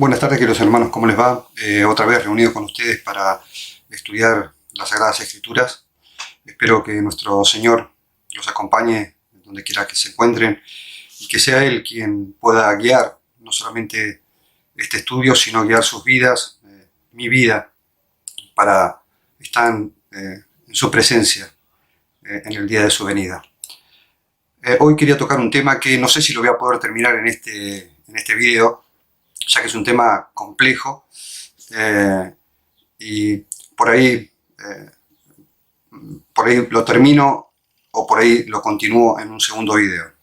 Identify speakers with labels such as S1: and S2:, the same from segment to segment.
S1: Buenas tardes, queridos hermanos, ¿cómo les va? Otra vez reunido con ustedes para estudiar las Sagradas Escrituras. Espero que nuestro Señor los acompañe donde quiera que se encuentren y que sea Él quien pueda guiar no solamente este estudio, sino guiar sus vidas, mi vida, para estar en su presencia en el día de su venida. Hoy quería tocar un tema que no sé si lo voy a poder terminar en este video, ya que es un tema complejo y por ahí lo termino o por ahí lo continúo en un segundo video.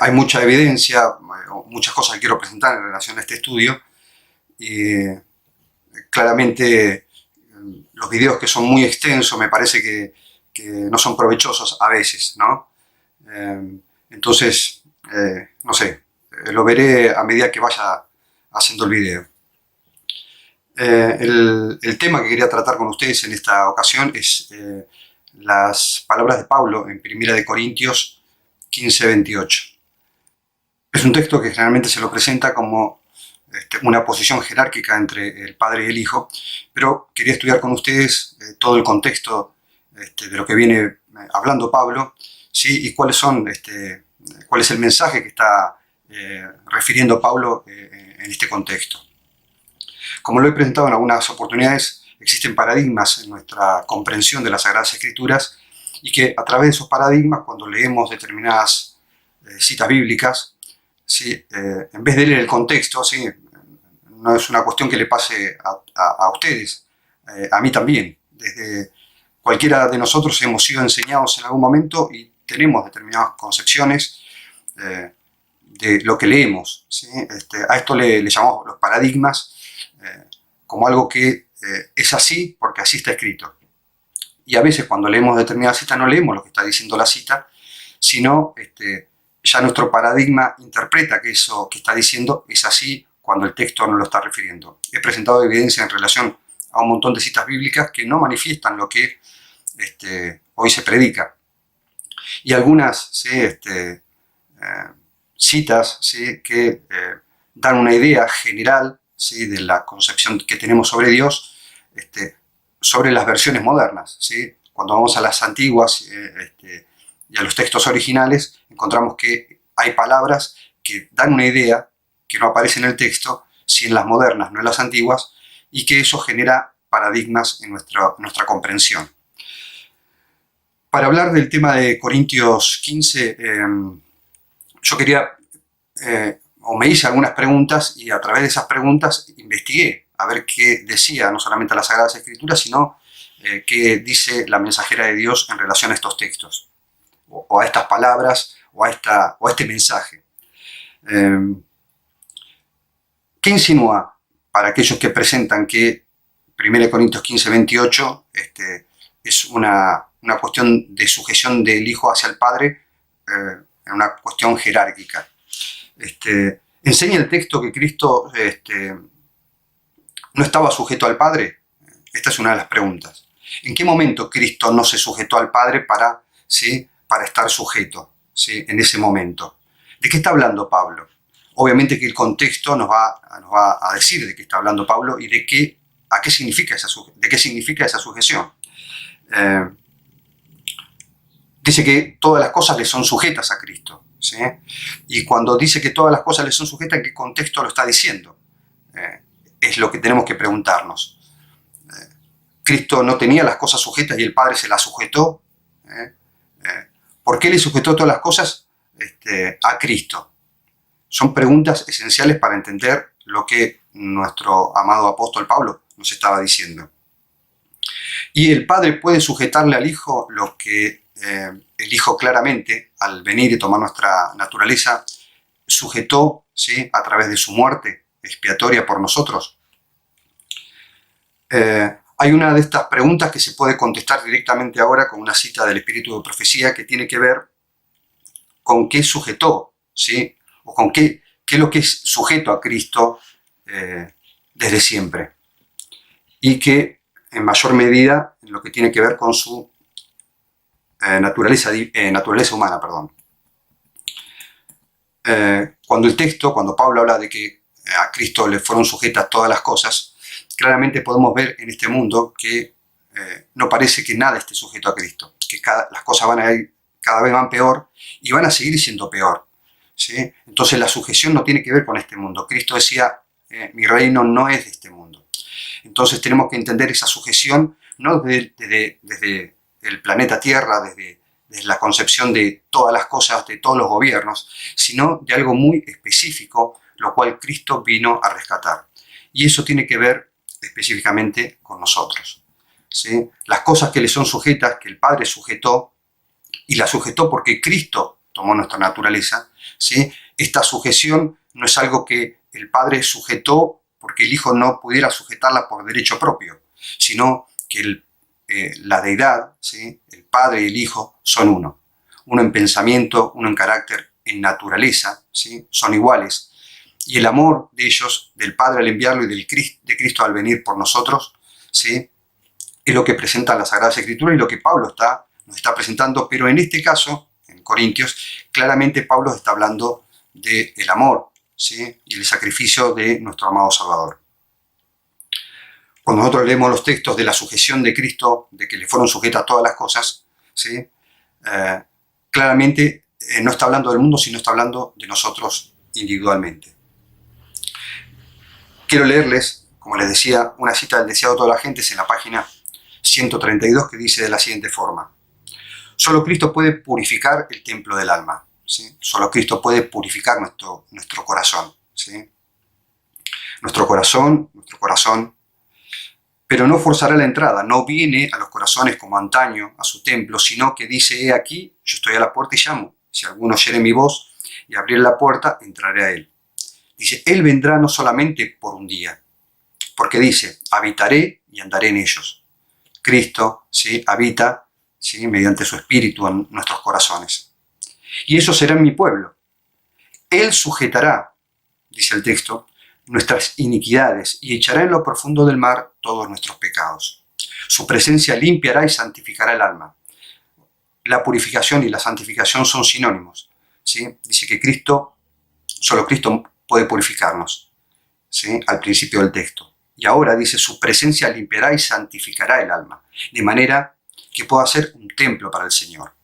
S1: Hay mucha evidencia, muchas cosas que quiero presentar en relación a este estudio y claramente los videos que son muy extensos me parece que no son provechosos a veces, ¿no? Entonces, no sé, lo veré a medida que vaya haciendo el video. El tema que quería tratar con ustedes en esta ocasión es las palabras de Pablo en 1 Corintios 15:28. Es un texto que generalmente se lo presenta como una posición jerárquica entre el Padre y el Hijo, pero quería estudiar con ustedes todo el contexto de lo que viene hablando Pablo, ¿sí? Y cuál es el mensaje que está refiriendo Pablo en este contexto. Como lo he presentado en algunas oportunidades, existen paradigmas en nuestra comprensión de las Sagradas Escrituras y que a través de esos paradigmas, cuando leemos determinadas citas bíblicas, ¿sí? En vez de leer el contexto, ¿sí? No es una cuestión que le pase a ustedes, a mí también. Desde cualquiera de nosotros hemos sido enseñados en algún momento y tenemos determinadas concepciones de lo que leemos, ¿sí? A esto le llamamos los paradigmas, como algo que es así porque así está escrito. Y a veces cuando leemos determinada cita no leemos lo que está diciendo la cita, sino ya nuestro paradigma interpreta que eso que está diciendo es así cuando el texto no lo está refiriendo. He presentado evidencia en relación a un montón de citas bíblicas que no manifiestan lo que hoy se predica. Y algunas citas, ¿sí? Que dan una idea general, ¿sí? De la concepción que tenemos sobre Dios, sobre las versiones modernas, ¿sí? Cuando vamos a las antiguas y a los textos originales, encontramos que hay palabras que dan una idea que no aparece en el texto, si en las modernas, no en las antiguas, y que eso genera paradigmas en nuestra comprensión. Para hablar del tema de Corintios 15, yo quería, o me hice algunas preguntas y a través de esas preguntas investigué a ver qué decía no solamente las Sagradas Escrituras, sino qué dice la mensajera de Dios en relación a estos textos, o a estas palabras, o a este mensaje. ¿Qué insinúa para aquellos que presentan que 1 Corintios 15:28 es una cuestión de sujeción del Hijo hacia el Padre, una cuestión jerárquica? ¿Enseña el texto que Cristo no estaba sujeto al Padre? Esta es una de las preguntas. ¿En qué momento Cristo no se sujetó al Padre para estar sujeto, ¿sí? En ese momento? ¿De qué está hablando Pablo? Obviamente que el contexto nos va a decir de qué está hablando Pablo y de qué significa esa sujeción. Dice que todas las cosas le son sujetas a Cristo, ¿sí? Y cuando dice que todas las cosas le son sujetas, ¿en qué contexto lo está diciendo? Es lo que tenemos que preguntarnos. Cristo no tenía las cosas sujetas y el Padre se las sujetó. ¿Por qué le sujetó todas las cosas a Cristo? Son preguntas esenciales para entender lo que nuestro amado apóstol Pablo nos estaba diciendo. Y el Padre puede sujetarle al Hijo lo que el Hijo claramente, al venir y tomar nuestra naturaleza, sujetó, ¿sí? A través de su muerte expiatoria por nosotros. Hay una de estas preguntas que se puede contestar directamente ahora con una cita del Espíritu de Profecía que tiene que ver con qué sujetó, ¿sí? O con qué es lo que es sujeto a Cristo desde siempre. Y que en mayor medida en lo que tiene que ver con su naturaleza humana. Cuando Pablo habla de que a Cristo le fueron sujetas todas las cosas, claramente podemos ver en este mundo que no parece que nada esté sujeto a Cristo, que las cosas van a ir, cada vez van peor y van a seguir siendo peor, ¿sí? Entonces la sujeción no tiene que ver con este mundo. Cristo decía, mi reino no es de este mundo. Entonces tenemos que entender esa sujeción no desde el planeta Tierra, desde la concepción de todas las cosas, de todos los gobiernos, sino de algo muy específico, lo cual Cristo vino a rescatar. Y eso tiene que ver específicamente con nosotros, ¿sí? Las cosas que le son sujetas, que el Padre sujetó, y la sujetó porque Cristo tomó nuestra naturaleza, ¿sí? Esta sujeción no es algo que el Padre sujetó porque el Hijo no pudiera sujetarla por derecho propio, sino que la deidad, ¿sí? El Padre y el Hijo son uno en pensamiento, uno en carácter, en naturaleza, ¿sí? Son iguales. Y el amor de ellos, del Padre al enviarlo y de Cristo al venir por nosotros, ¿sí? Es lo que presenta la Sagrada Escritura y lo que Pablo nos está presentando, pero en este caso, en Corintios, claramente Pablo está hablando del amor, ¿sí? Y el sacrificio de nuestro amado Salvador. Cuando nosotros leemos los textos de la sujeción de Cristo, de que le fueron sujetas todas las cosas, ¿sí? Claramente no está hablando del mundo, sino está hablando de nosotros individualmente. Quiero leerles, como les decía, una cita del deseado de toda la gente, es en la página 132, que dice de la siguiente forma: solo Cristo puede purificar el templo del alma, ¿sí? Solo Cristo puede purificar nuestro corazón, ¿sí? Nuestro corazón, pero no forzará la entrada, no viene a los corazones como antaño a su templo, sino que dice, he aquí, yo estoy a la puerta y llamo, si alguno oyere mi voz y abriere la puerta, entraré a él. Dice, él vendrá no solamente por un día, porque dice, habitaré y andaré en ellos. Cristo, ¿sí? Habita, ¿sí? Mediante su espíritu en nuestros corazones. Y ellos serán mi pueblo. Él sujetará, dice el texto, nuestras iniquidades y echará en lo profundo del mar todos nuestros pecados. Su presencia limpiará y santificará el alma. La purificación y la santificación son sinónimos, ¿sí? Dice que solo Cristo puede purificarnos, ¿sí? Al principio del texto. Y ahora dice, su presencia limpiará y santificará el alma, de manera que pueda ser un templo para el Señor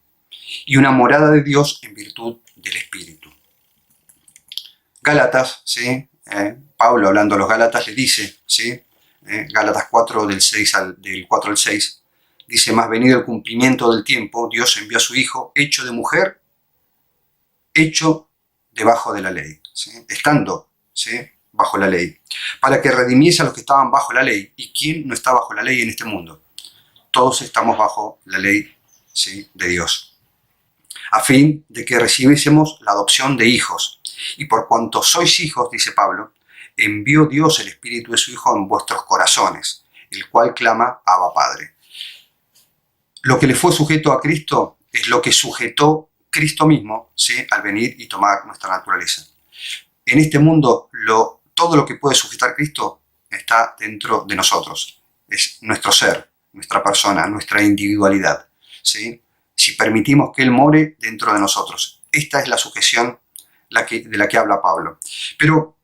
S1: y una morada de Dios en virtud del Espíritu. Gálatas, ¿sí? Pablo, hablando a los Gálatas, le dice, ¿sí? Gálatas 4, del 4 al 6, dice, más venido el cumplimiento del tiempo, Dios envió a su Hijo, hecho de mujer, hecho debajo de la ley, ¿sí? Estando, ¿sí? Bajo la ley, para que redimiese a los que estaban bajo la ley. ¿Y quién no está bajo la ley en este mundo? Todos estamos bajo la ley, ¿sí? De Dios, a fin de que recibiésemos la adopción de hijos. Y por cuanto sois hijos, dice Pablo, envió Dios el Espíritu de su Hijo en vuestros corazones, el cual clama, Abba Padre. Lo que le fue sujeto a Cristo es lo que sujetó Cristo mismo, ¿sí? Al venir y tomar nuestra naturaleza. En este mundo, todo lo que puede sujetar Cristo está dentro de nosotros. Es nuestro ser, nuestra persona, nuestra individualidad, ¿sí? Si permitimos que Él more dentro de nosotros. Esta es la sujeción de la que habla Pablo. Pero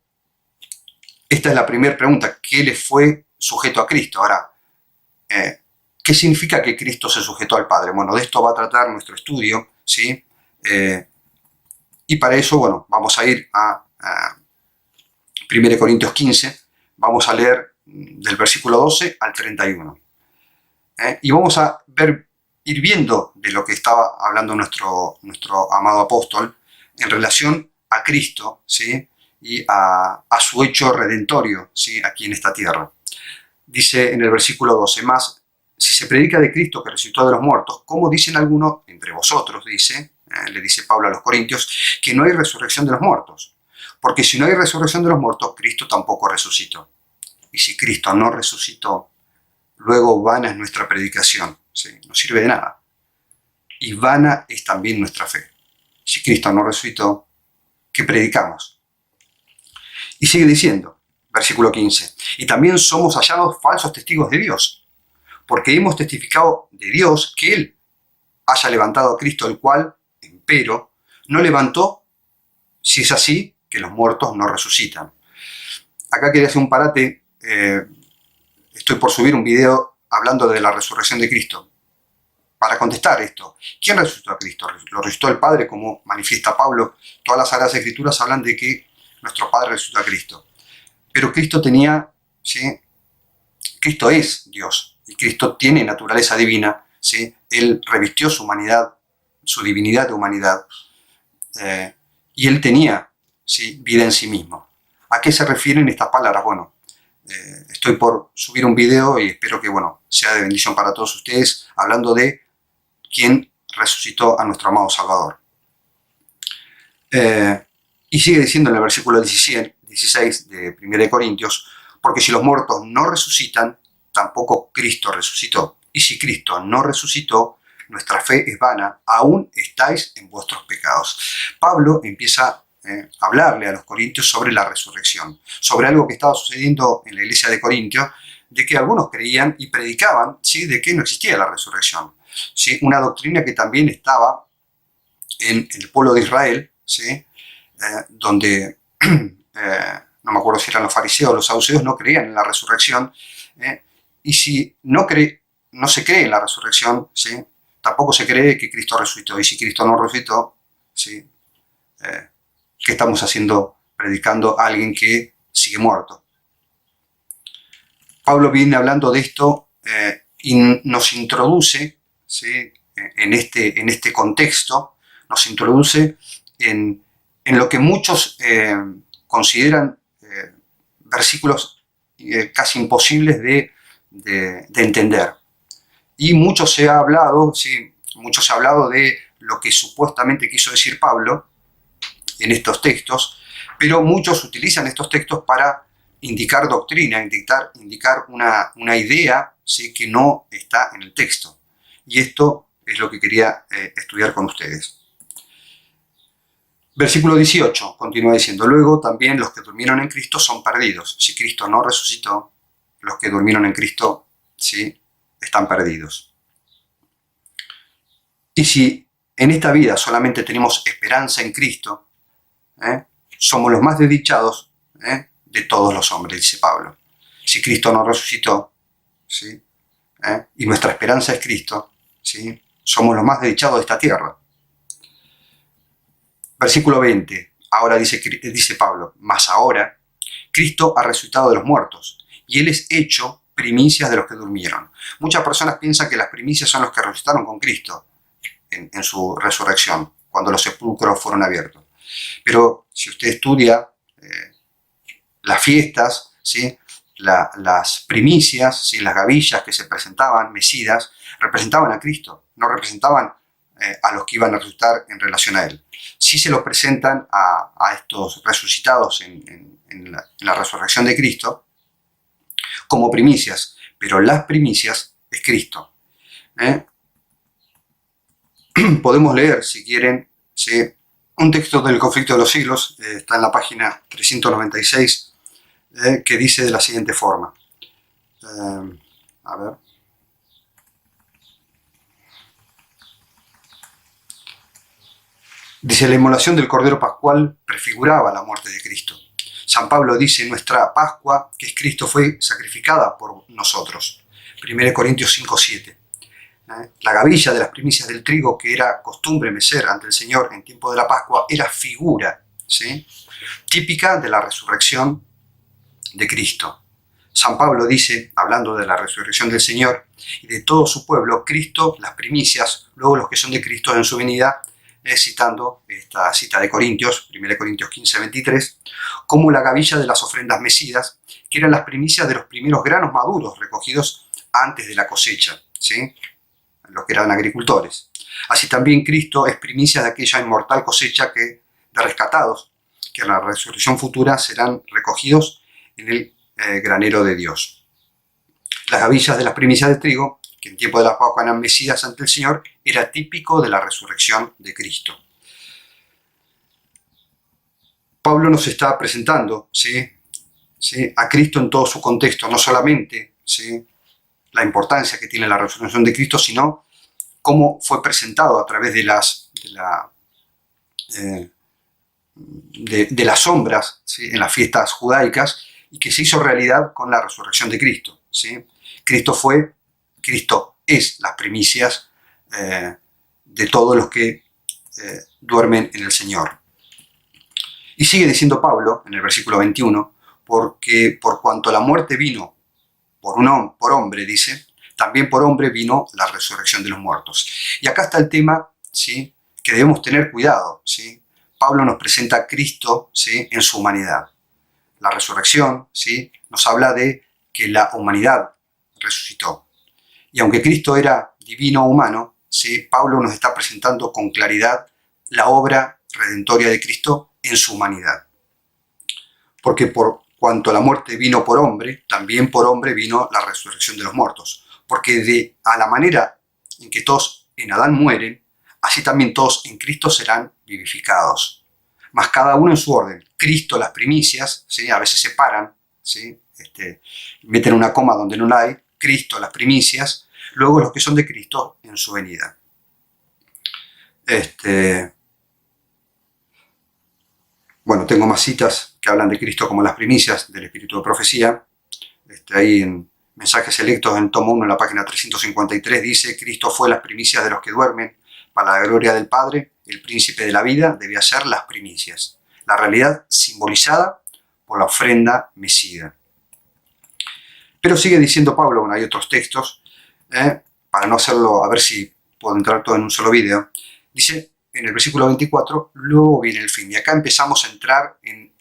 S1: esta es la primera pregunta: ¿qué le fue sujeto a Cristo? Ahora, ¿qué significa que Cristo se sujetó al Padre? Bueno, de esto va a tratar nuestro estudio, ¿sí? Y para eso, bueno, vamos a ir a 1 Corintios 15, vamos a leer del versículo 12 al 31. Y vamos a ir viendo de lo que estaba hablando nuestro amado apóstol en relación a Cristo, ¿sí? Y a su hecho redentorio, ¿sí? Aquí en esta tierra. Dice en el versículo 12, más, si se predica de Cristo que resucitó de los muertos, ¿cómo dicen algunos entre vosotros, le dice Pablo a los Corintios, que no hay resurrección de los muertos? Porque si no hay resurrección de los muertos, Cristo tampoco resucitó. Y si Cristo no resucitó, luego vana es nuestra predicación, ¿sí? No sirve de nada. Y vana es también nuestra fe. Si Cristo no resucitó, ¿qué predicamos? Y sigue diciendo, versículo 15, y también somos hallados falsos testigos de Dios, porque hemos testificado de Dios que Él haya levantado a Cristo, el cual, empero, no levantó, si es así, que los muertos no resucitan. Acá quería hacer un parate. Estoy por subir un video hablando de la resurrección de Cristo. Para contestar esto, ¿quién resucitó a Cristo? ¿Lo resucitó el Padre, como manifiesta Pablo? Todas las Sagradas Escrituras hablan de que nuestro Padre resucitó a Cristo. Pero Cristo tenía, ¿sí? Cristo es Dios y Cristo tiene naturaleza divina, ¿sí? Él revistió su humanidad, su divinidad de humanidad, y Él tenía, ¿sí? Vida en sí mismo. ¿A qué se refieren estas palabras? Bueno, estoy por subir un video y espero que, bueno, sea de bendición para todos ustedes, hablando de quién resucitó a nuestro amado Salvador. Y sigue diciendo en el versículo 16 de 1 Corintios, porque si los muertos no resucitan, tampoco Cristo resucitó. Y si Cristo no resucitó, nuestra fe es vana, aún estáis en vuestros pecados. Pablo empieza a hablarle a los corintios sobre la resurrección, sobre algo que estaba sucediendo en la iglesia de Corintios, de que algunos creían y predicaban, ¿sí?, de que no existía la resurrección, ¿sí? Una doctrina que también estaba en el pueblo de Israel, ¿sí? Donde no me acuerdo si eran los fariseos o los saduceos, no creían en la resurrección, y si no se cree en la resurrección, ¿sí?, tampoco se cree que Cristo resucitó, y si Cristo no resucitó, ¿sí?, ¿qué estamos haciendo predicando a alguien que sigue muerto? Pablo viene hablando de esto y nos introduce, ¿sí?, en este contexto, nos introduce en lo que muchos consideran versículos casi imposibles de entender. Y mucho se ha hablado, ¿sí?, mucho se ha hablado de lo que supuestamente quiso decir Pablo en estos textos, pero muchos utilizan estos textos para indicar doctrina, indicar una idea, ¿sí?, que no está en el texto. Y esto es lo que quería estudiar con ustedes. Versículo 18 continúa diciendo: luego también los que durmieron en Cristo son perdidos. Si Cristo no resucitó, los que durmieron en Cristo, ¿sí?, están perdidos. Y si en esta vida solamente tenemos esperanza en Cristo, somos los más desdichados de todos los hombres, dice Pablo. Si Cristo no resucitó, ¿sí?, y nuestra esperanza es Cristo, ¿sí?, somos los más desdichados de esta tierra. Versículo 20, ahora dice Pablo: mas ahora Cristo ha resucitado de los muertos, y Él es hecho primicias de los que durmieron. Muchas personas piensan que las primicias son los que resucitaron con Cristo en su resurrección, cuando los sepulcros fueron abiertos. Pero si usted estudia las fiestas, ¿sí?, las primicias, ¿sí?, las gavillas que se presentaban, mecidas, representaban a Cristo, no representaban a los que iban a resucitar en relación a Él. Sí se los presentan a estos resucitados en la resurrección de Cristo como primicias, pero las primicias es Cristo. Podemos leer, si quieren, ¿sí?, un texto del Conflicto de los Siglos, está en la página 396, que dice de la siguiente forma. A ver. Dice: la inmolación del Cordero Pascual prefiguraba la muerte de Cristo. San Pablo dice: nuestra Pascua, que es Cristo, fue sacrificada por nosotros. 1 Corintios 5:7. La gavilla de las primicias del trigo, que era costumbre mecer ante el Señor en tiempo de la Pascua, era figura, ¿sí?, típica de la resurrección de Cristo. San Pablo dice, hablando de la resurrección del Señor y de todo su pueblo, Cristo, las primicias, luego los que son de Cristo en su venida, citando esta cita de Corintios, 1 Corintios 15:23, como la gavilla de las ofrendas mecidas, que eran las primicias de los primeros granos maduros recogidos antes de la cosecha, ¿sí?, los que eran agricultores. Así también Cristo es primicia de aquella inmortal cosecha de rescatados, que en la resurrección futura serán recogidos en el granero de Dios. Las gavillas de las primicias de trigo, que en tiempo de la Pascua eran mecidas ante el Señor, era típico de la resurrección de Cristo. Pablo nos está presentando, ¿sí?, a Cristo en todo su contexto, no solamente, ¿sí?, la importancia que tiene la resurrección de Cristo, sino cómo fue presentado a través de de las sombras, ¿sí?, en las fiestas judaicas, y que se hizo realidad con la resurrección de Cristo, ¿sí? Cristo es las primicias de todos los que duermen en el Señor. Y sigue diciendo Pablo en el versículo 21, porque por cuanto la muerte vino por hombre, dice, también por hombre vino la resurrección de los muertos. Y acá está el tema, ¿sí?, que debemos tener cuidado, ¿sí? Pablo nos presenta a Cristo, ¿sí?, en su humanidad. La resurrección, ¿sí?, nos habla de que la humanidad resucitó. Y aunque Cristo era divino o humano, ¿sí?, Pablo nos está presentando con claridad la obra redentoria de Cristo en su humanidad. Porque por cuanto la muerte vino por hombre, también por hombre vino la resurrección de los muertos. Porque a la manera en que todos en Adán mueren, así también todos en Cristo serán vivificados. Mas cada uno en su orden. Cristo las primicias, ¿sí?, a veces se paran, ¿sí?, meten una coma donde no la hay. Cristo las primicias, luego los que son de Cristo en su venida. Bueno, tengo más citas que hablan de Cristo como las primicias del espíritu de profecía. Ahí en Mensajes Selectos, en tomo 1, en la página 353, dice: Cristo fue las primicias de los que duermen, para la gloria del Padre, el príncipe de la vida debía ser las primicias. La realidad simbolizada por la ofrenda mesida. Pero sigue diciendo Pablo, bueno, hay otros textos, para no hacerlo, a ver si puedo entrar todo en un solo video, dice en el versículo 24, luego viene el fin. Y acá empezamos a entrar en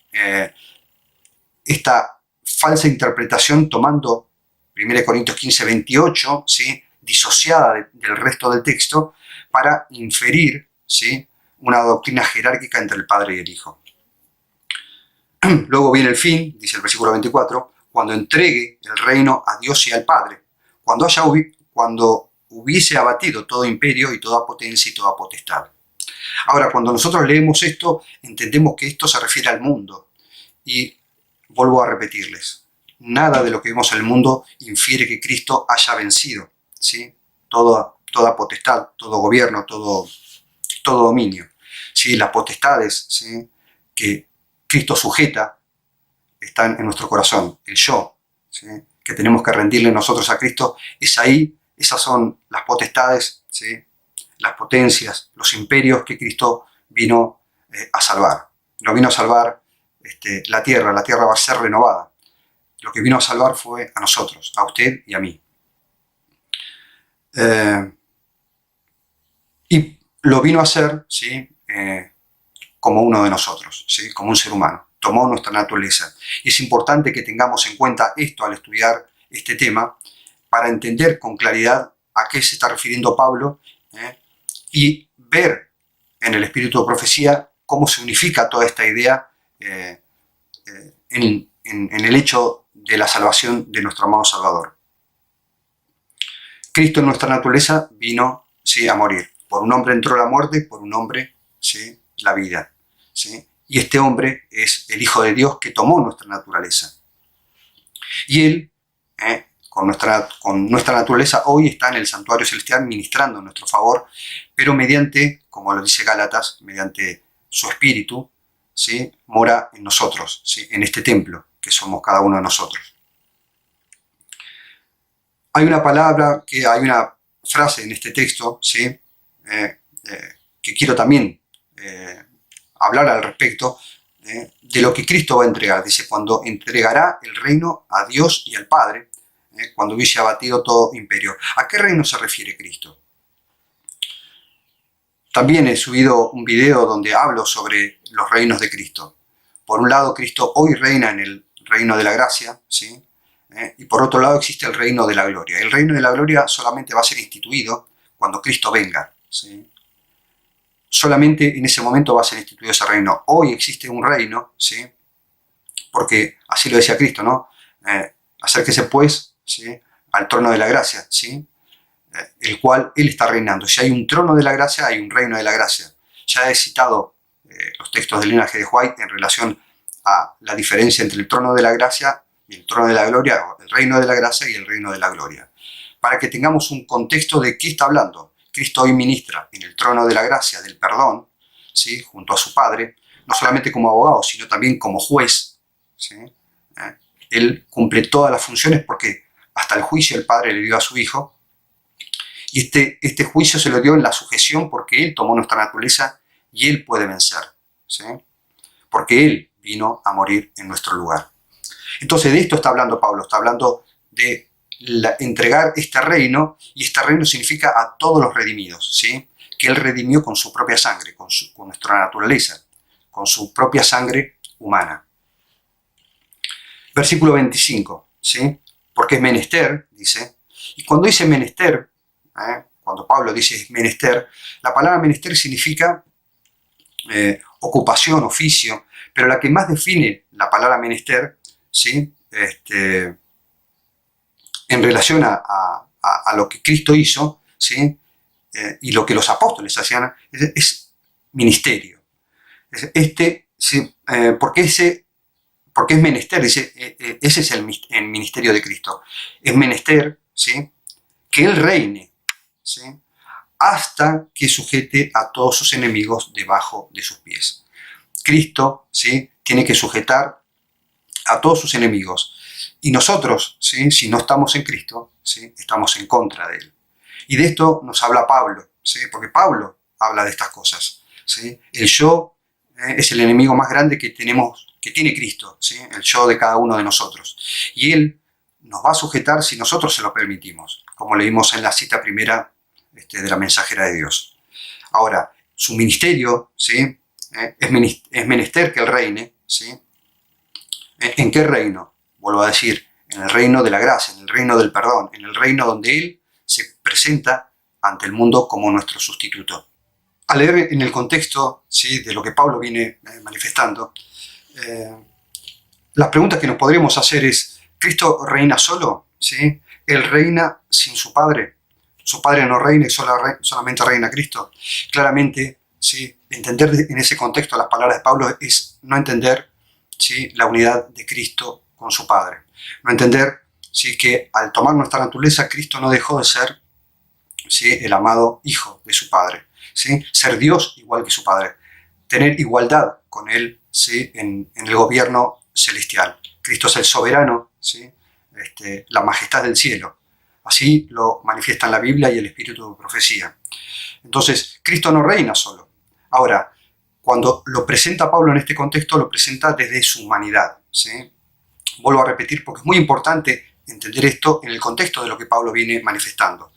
S1: esta falsa interpretación tomando 1 Corintios 15, 28, ¿sí?, disociada del resto del texto, para inferir, ¿sí?, una doctrina jerárquica entre el Padre y el Hijo. Luego viene el fin, dice el versículo 24, cuando entregue el reino a Dios y al Padre, cuando hubiese abatido todo imperio y toda potencia y toda potestad. Ahora, cuando nosotros leemos esto, entendemos que esto se refiere al mundo. Y vuelvo a repetirles, nada de lo que vemos en el mundo infiere que Cristo haya vencido, ¿sí?, toda potestad, todo gobierno, todo dominio. ¿Sí? Las potestades, ¿sí?, que Cristo sujeta están en nuestro corazón, el yo, ¿sí?, que tenemos que rendirle nosotros a Cristo, es ahí, esas son las potestades, ¿sí?, las potencias, los imperios que Cristo vino a salvar. No vino a salvar la tierra va a ser renovada. Lo que vino a salvar fue a nosotros, a usted y a mí. Y lo vino a hacer, ¿sí?, como uno de nosotros, ¿sí?, como un ser humano. Tomó nuestra naturaleza. Y es importante que tengamos en cuenta esto al estudiar este tema, para entender con claridad a qué se está refiriendo Pablo, y ver en el espíritu de profecía cómo se unifica toda esta idea en el hecho de la salvación de nuestro amado Salvador. Cristo en nuestra naturaleza vino, ¿sí?, a morir. Por un hombre entró la muerte, por un hombre, ¿sí?, la vida, ¿sí? Y este hombre es el Hijo de Dios que tomó nuestra naturaleza. Y Él, con nuestra naturaleza, hoy está en el santuario celestial ministrando en nuestro favor, pero mediante, como lo dice Gálatas, mediante su Espíritu, ¿sí?, mora en nosotros, ¿sí?, en este templo que somos cada uno de nosotros. Hay una frase en este texto, ¿sí?, que quiero también hablar al respecto, de lo que Cristo va a entregar. Dice, cuando entregará el reino a Dios y al Padre, cuando hubiese abatido todo imperio. ¿A qué reino se refiere Cristo? También he subido un video donde hablo sobre los reinos de Cristo. Por un lado, Cristo hoy reina en el reino de la gracia, ¿sí?, y por otro lado existe el reino de la gloria. El reino de la gloria solamente va a ser instituido cuando Cristo venga, ¿sí? Solamente en ese momento va a ser instituido ese reino. Hoy existe un reino, ¿sí?, porque así lo decía Cristo, ¿no? Acérquese pues, ¿sí?, al trono de la gracia, ¿sí?, el cual Él está reinando. Si hay un trono de la gracia, hay un reino de la gracia. Ya he citado los textos del linaje de White en relación a la diferencia entre el trono de la gracia y el trono de la gloria, o el reino de la gracia y el reino de la gloria, para que tengamos un contexto de qué está hablando. Cristo hoy ministra en el trono de la gracia, del perdón, ¿sí?, junto a su Padre, no solamente como abogado, sino también como juez, ¿sí? Él cumple todas las funciones porque hasta el juicio el Padre le dio a su Hijo, y este juicio se lo dio en la sujeción porque Él tomó nuestra naturaleza y Él puede vencer, ¿sí? Porque Él vino a morir en nuestro lugar. Entonces de esto está hablando Pablo, está hablando de entregar este reino, y este reino significa a todos los redimidos, ¿sí? Que Él redimió con su propia sangre, con nuestra naturaleza, con su propia sangre humana. Versículo 25, ¿sí? Porque es menester, dice, y cuando dice menester, cuando Pablo dice menester, la palabra menester significa ocupación, oficio, pero la que más define la palabra menester, ¿sí? En relación a lo que Cristo hizo, ¿sí? Y lo que los apóstoles hacían, es ministerio. ¿Sí? Porque es menester, dice, ese es el ministerio de Cristo. Es menester, ¿sí? Que Él reine, ¿sí? Hasta que sujete a todos sus enemigos debajo de sus pies. Cristo, ¿sí? Tiene que sujetar a todos sus enemigos. Y nosotros, ¿sí? Si no estamos en Cristo, ¿sí? Estamos en contra de Él. Y de esto nos habla Pablo, ¿sí? Porque Pablo habla de estas cosas, ¿sí? El yo es el enemigo más grande que tiene Cristo, ¿sí? El yo de cada uno de nosotros. Y Él nos va a sujetar si nosotros se lo permitimos, como leímos en la cita primera de la mensajera de Dios. Ahora, su ministerio, ¿sí? Es menester que Él reine, ¿sí? ¿En qué reino? Vuelvo a decir, en el reino de la gracia, en el reino del perdón, en el reino donde Él se presenta ante el mundo como nuestro sustituto. Al leer en el contexto, ¿sí? De lo que Pablo viene manifestando, las preguntas que nos podríamos hacer es, ¿Cristo reina solo? ¿Sí? ¿Él reina sin su Padre? ¿Su Padre no reina y solamente reina Cristo? Claramente, ¿sí? Entender en ese contexto las palabras de Pablo es no entender, ¿sí? La unidad de Cristo con su Padre. No entender, ¿sí? Que al tomar nuestra naturaleza, Cristo no dejó de ser, ¿sí? El amado Hijo de su Padre, ¿sí? Ser Dios igual que su Padre, tener igualdad con Él, ¿sí? en el gobierno celestial. Cristo es el soberano, ¿sí? La majestad del cielo. Así lo manifiesta en la Biblia y el espíritu de profecía. Entonces, Cristo no reina solo. Ahora, cuando lo presenta Pablo en este contexto, lo presenta desde su humanidad, ¿sí? Vuelvo a repetir porque es muy importante entender esto en el contexto de lo que Pablo viene manifestando.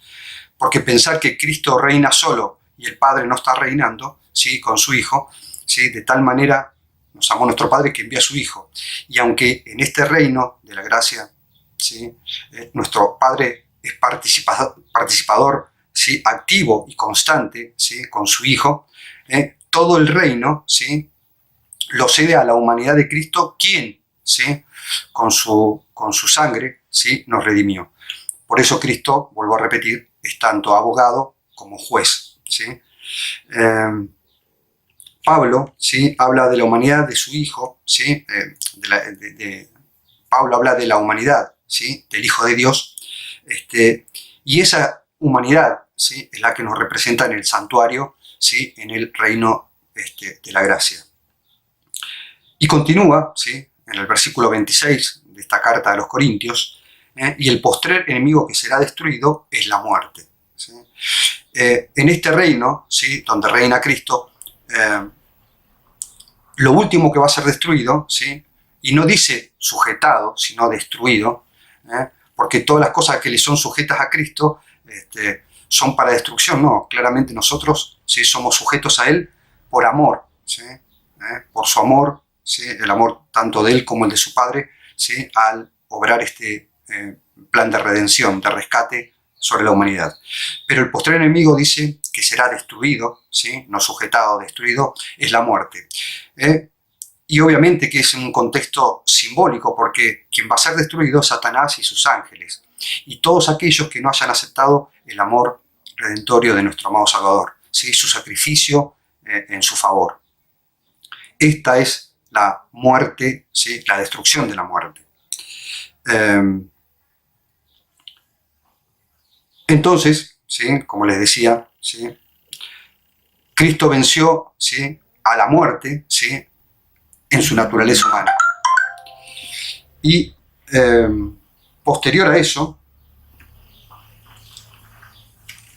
S1: Porque pensar que Cristo reina solo y el Padre no está reinando, ¿sí? Con su Hijo, ¿sí? De tal manera nos amó nuestro Padre que envía a su Hijo. Y aunque en este reino de la gracia, ¿sí? Nuestro Padre es participador, ¿sí? Activo y constante, ¿sí? Con su Hijo, todo el reino, ¿sí? Lo cede a la humanidad de Cristo, quien, ¿sí? Con su sangre, ¿sí? Nos redimió. Por eso Cristo, vuelvo a repetir, es tanto abogado como juez, ¿sí? Pablo, ¿sí? Habla de la humanidad de su Hijo, ¿sí? Pablo habla de la humanidad, ¿sí? Del Hijo de Dios, y esa humanidad, ¿sí? Es la que nos representa en el santuario, ¿sí? En el reino de la gracia. Y continúa, ¿sí? En el versículo 26 de esta carta de los Corintios, y el postrer enemigo que será destruido es la muerte, ¿sí? En este reino, ¿sí? Donde reina Cristo, lo último que va a ser destruido, ¿sí? Y no dice sujetado, sino destruido, porque todas las cosas que le son sujetas a Cristo son para destrucción. No, claramente nosotros, ¿sí? Somos sujetos a Él por amor, ¿sí? Por su amor, ¿sí? El amor tanto de Él como el de su Padre, ¿sí? Al obrar este plan de redención, de rescate sobre la humanidad. Pero el postrer enemigo dice que será destruido, ¿sí? No sujetado, destruido, es la muerte. Y obviamente que es un contexto simbólico, porque quien va a ser destruido es Satanás y sus ángeles, y todos aquellos que no hayan aceptado el amor redentorio de nuestro amado Salvador, ¿sí? Su sacrificio en su favor. Esta es la muerte, ¿sí? La destrucción de la muerte. Entonces, ¿sí? Como les decía, ¿sí? Cristo venció, ¿sí? A la muerte, ¿sí? en su naturaleza humana. Y posterior a eso,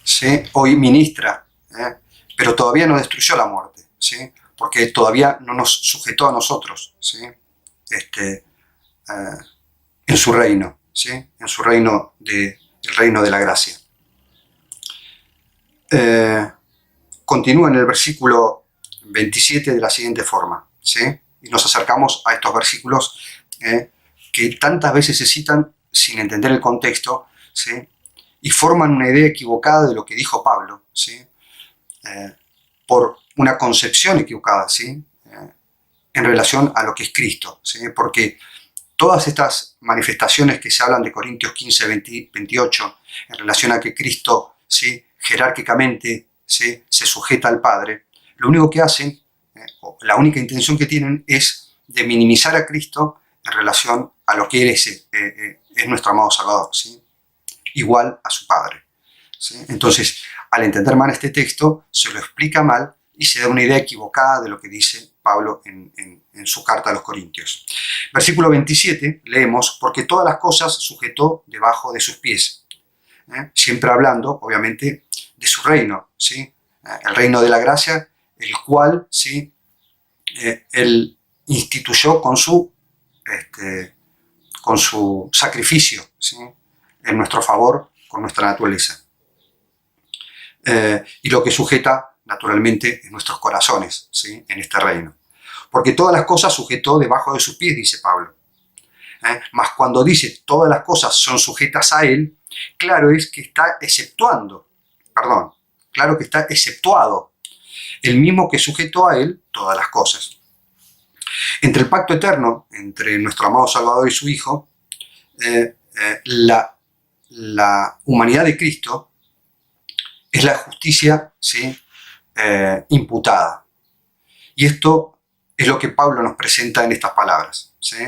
S1: ¿sí?, hoy ministra, pero todavía no destruyó la muerte, ¿sí?, porque todavía no nos sujetó a nosotros, ¿sí?, en su reino, ¿sí?, en su reino, el reino de la gracia. Continúa en el versículo 27 de la siguiente forma, ¿sí?, y nos acercamos a estos versículos que tantas veces se citan sin entender el contexto, ¿sí?, y forman una idea equivocada de lo que dijo Pablo, ¿sí?, por una concepción equivocada, ¿sí?, en relación a lo que es Cristo, ¿sí?, porque todas estas manifestaciones que se hablan de Corintios 15, 28, en relación a que Cristo, ¿sí?, jerárquicamente, ¿sí?, se sujeta al Padre, lo único que hacen, o la única intención que tienen, es de minimizar a Cristo en relación a lo que Él es nuestro amado Salvador, ¿sí?, igual a su Padre, ¿sí? Entonces, al entender mal este texto, se lo explica mal y se da una idea equivocada de lo que dice Pablo en su carta a los Corintios. Versículo 27, leemos, porque todas las cosas sujetó debajo de sus pies. Siempre hablando, obviamente, de su reino, ¿sí? El reino de la gracia, el cual, ¿sí?, él instituyó con su sacrificio, ¿sí?, en nuestro favor, con nuestra naturaleza. Y lo que sujeta, naturalmente, en nuestros corazones, ¿sí?, en este reino. Porque todas las cosas sujetó debajo de sus pies, dice Pablo. Mas cuando dice todas las cosas son sujetas a él, claro que está exceptuado el mismo que sujetó a él todas las cosas. Entre el pacto eterno, entre nuestro amado Salvador y su Hijo, la humanidad de Cristo es la justicia, ¿sí?, imputada. Y esto es lo que Pablo nos presenta en estas palabras, ¿sí?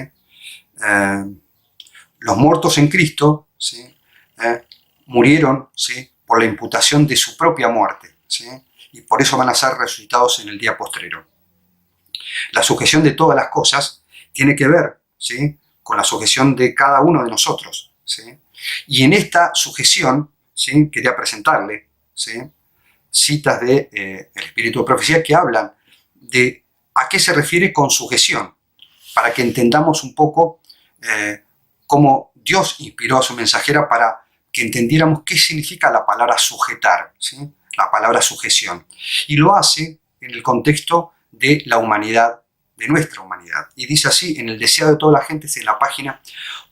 S1: Los muertos en Cristo, ¿sí?, murieron, ¿sí?, por la imputación de su propia muerte, ¿sí?, y por eso van a ser resucitados en el día postrero. La sujeción de todas las cosas tiene que ver, ¿sí?, con la sujeción de cada uno de nosotros, ¿sí? Y en esta sujeción, ¿sí?, quería presentarle, ¿sí?, citas del Espíritu de Profecía que hablan de a qué se refiere con sujeción, para que entendamos un poco cómo Dios inspiró a su mensajera para que entendiéramos qué significa la palabra sujetar, ¿sí?, la palabra sujeción. Y lo hace en el contexto de la humanidad, de nuestra humanidad. Y dice así, en el deseado de toda la gente, en la página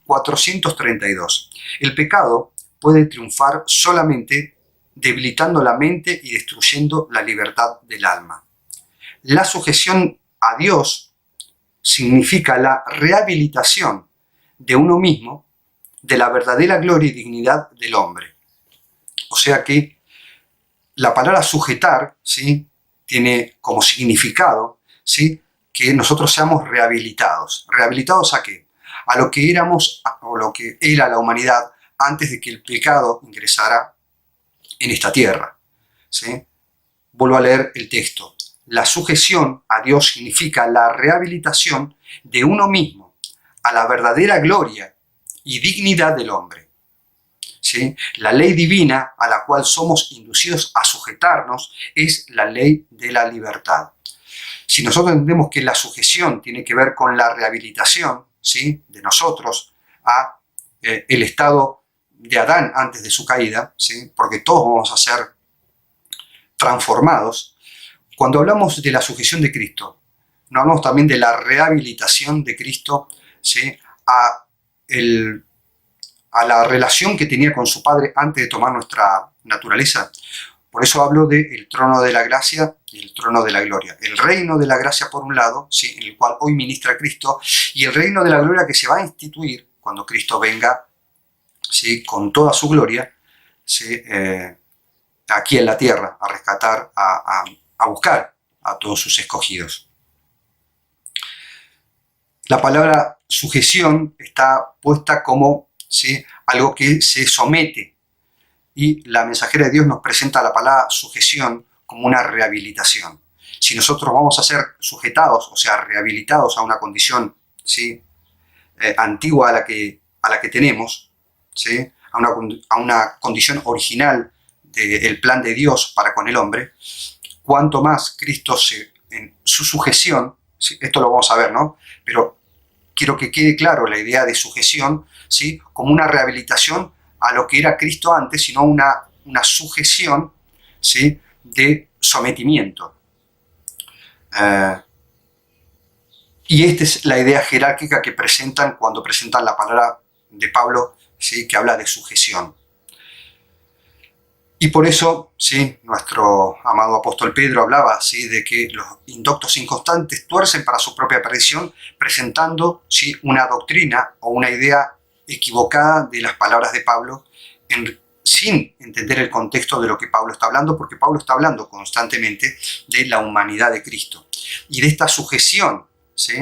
S1: 432. El pecado puede triunfar solamente debilitando la mente y destruyendo la libertad del alma. La sujeción a Dios significa la rehabilitación de uno mismo de la verdadera gloria y dignidad del hombre. O sea que la palabra sujetar, ¿sí?, tiene como significado, ¿sí?, que nosotros seamos rehabilitados. ¿Rehabilitados a qué? A lo que éramos o lo que era la humanidad antes de que el pecado ingresara en esta tierra, ¿sí? Vuelvo a leer el texto. La sujeción a Dios significa la rehabilitación de uno mismo a la verdadera gloria y dignidad del hombre, ¿sí? La ley divina a la cual somos inducidos a sujetarnos es la ley de la libertad. Si nosotros entendemos que la sujeción tiene que ver con la rehabilitación, ¿sí?, de nosotros a el estado de Adán antes de su caída, ¿sí?, porque todos vamos a ser transformados. Cuando hablamos de la sujeción de Cristo, no hablamos también de la rehabilitación de Cristo, ¿sí?, a la relación que tenía con su Padre antes de tomar nuestra naturaleza. Por eso hablo del trono de la gracia y el trono de la gloria. El reino de la gracia por un lado, ¿sí?, en el cual hoy ministra Cristo, y el reino de la gloria que se va a instituir cuando Cristo venga, ¿sí?, con toda su gloria, ¿sí?, aquí en la tierra, a rescatar, a buscar a todos sus escogidos. La palabra sujeción está puesta como, ¿sí?, algo que se somete, y la mensajera de Dios nos presenta la palabra sujeción como una rehabilitación. si nosotros vamos a ser sujetados, o sea, rehabilitados a una condición, ¿sí?, antigua a la que tenemos, ¿sí?, a una condición original del plan de Dios para con el hombre, cuanto más Cristo en su sujeción, ¿sí?, esto lo vamos a ver, ¿no?, pero quiero que quede claro la idea de sujeción, ¿sí?, como una rehabilitación a lo que era Cristo antes, sino una sujeción, ¿sí?, de sometimiento. Y esta es la idea jerárquica que presentan cuando presentan la palabra de Pablo, ¿sí?, que habla de sujeción. Y por eso, ¿sí?, nuestro amado apóstol Pedro hablaba, ¿sí?, de que los indoctos inconstantes tuercen para su propia perdición, presentando, ¿sí?, una doctrina o una idea equivocada de las palabras de Pablo, sin entender el contexto de lo que Pablo está hablando, porque Pablo está hablando constantemente de la humanidad de Cristo y de esta sujeción, ¿sí?,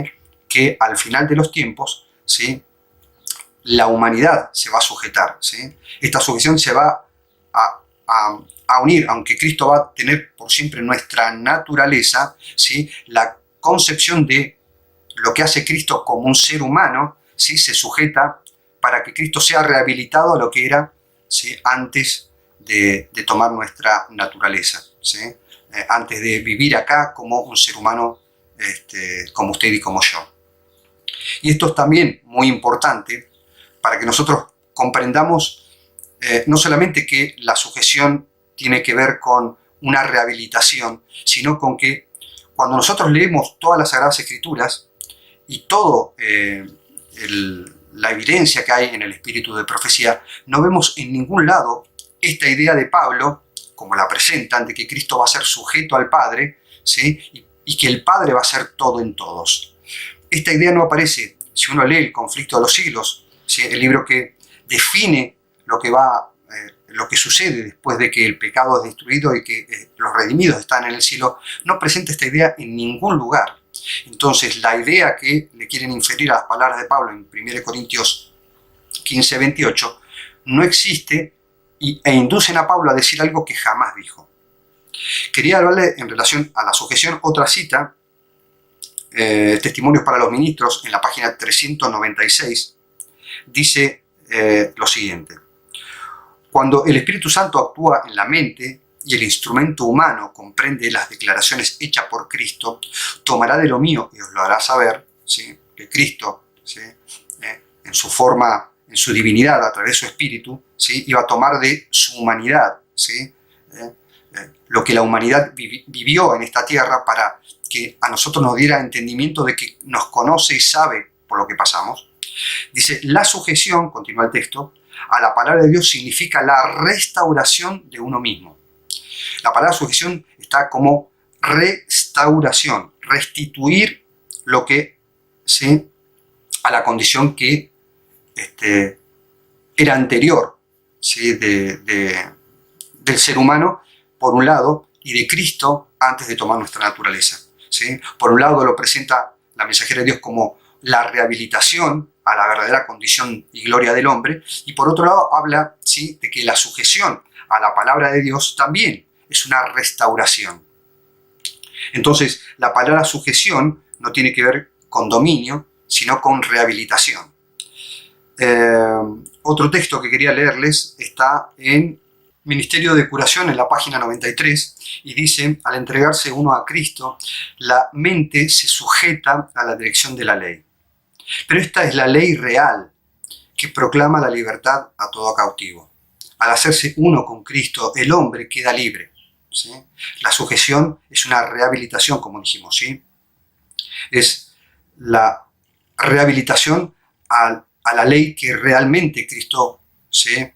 S1: que al final de los tiempos, ¿sí?, la humanidad se va a sujetar, ¿sí? Esta sujeción se va a unir, aunque Cristo va a tener por siempre nuestra naturaleza, ¿sí?, la concepción de lo que hace Cristo como un ser humano, ¿sí?, se sujeta para que Cristo sea rehabilitado a lo que era, ¿sí?, antes de tomar nuestra naturaleza, ¿sí?, antes de vivir acá como un ser humano, como usted y como yo. Y esto es también muy importante para que nosotros comprendamos no solamente que la sujeción tiene que ver con una rehabilitación, sino con que cuando nosotros leemos todas las Sagradas Escrituras y todo la evidencia que hay en el espíritu de profecía, no vemos en ningún lado esta idea de Pablo, como la presentan, de que Cristo va a ser sujeto al Padre, ¿sí?, y que el Padre va a ser todo en todos. Esta idea no aparece si uno lee El Conflicto de los Siglos, ¿sí?, el libro que define lo que sucede después de que el pecado es destruido y que los redimidos están en el cielo. No presenta esta idea en ningún lugar. Entonces, la idea que le quieren inferir a las palabras de Pablo en 1 Corintios 15, 28, no existe e inducen a Pablo a decir algo que jamás dijo. Quería hablarle en relación a la sujeción otra cita, Testimonios para los Ministros, en la página 396, dice lo siguiente: cuando el Espíritu Santo actúa en la mente y el instrumento humano comprende las declaraciones hechas por Cristo, tomará de lo mío y os lo hará saber, ¿sí?, que Cristo, ¿sí?, en su forma, en su divinidad, a través de su Espíritu, ¿sí?, iba a tomar de su humanidad, ¿sí?, lo que la humanidad vivió en esta tierra para que a nosotros nos diera entendimiento de que nos conoce y sabe por lo que pasamos. Dice, la sujeción, continúa el texto, a la palabra de Dios significa la restauración de uno mismo. La palabra sujeción está como restauración, restituir lo que, ¿sí?, a la condición que era anterior, ¿sí?, del ser humano, por un lado, y de Cristo antes de tomar nuestra naturaleza, ¿sí? Por un lado lo presenta la mensajera de Dios como la rehabilitación a la verdadera condición y gloria del hombre, y por otro lado habla, ¿sí?, de que la sujeción a la palabra de Dios también es una restauración. Entonces, la palabra sujeción no tiene que ver con dominio, sino con rehabilitación. Otro texto que quería leerles está en Ministerio de Curación, en la página 93, y dice, al entregarse uno a Cristo, la mente se sujeta a la dirección de la ley. Pero esta es la ley real que proclama la libertad a todo cautivo. Al hacerse uno con Cristo, el hombre queda libre, ¿sí? La sujeción es una rehabilitación, como dijimos, ¿sí? Es la rehabilitación a la ley que realmente Cristo, ¿sí?,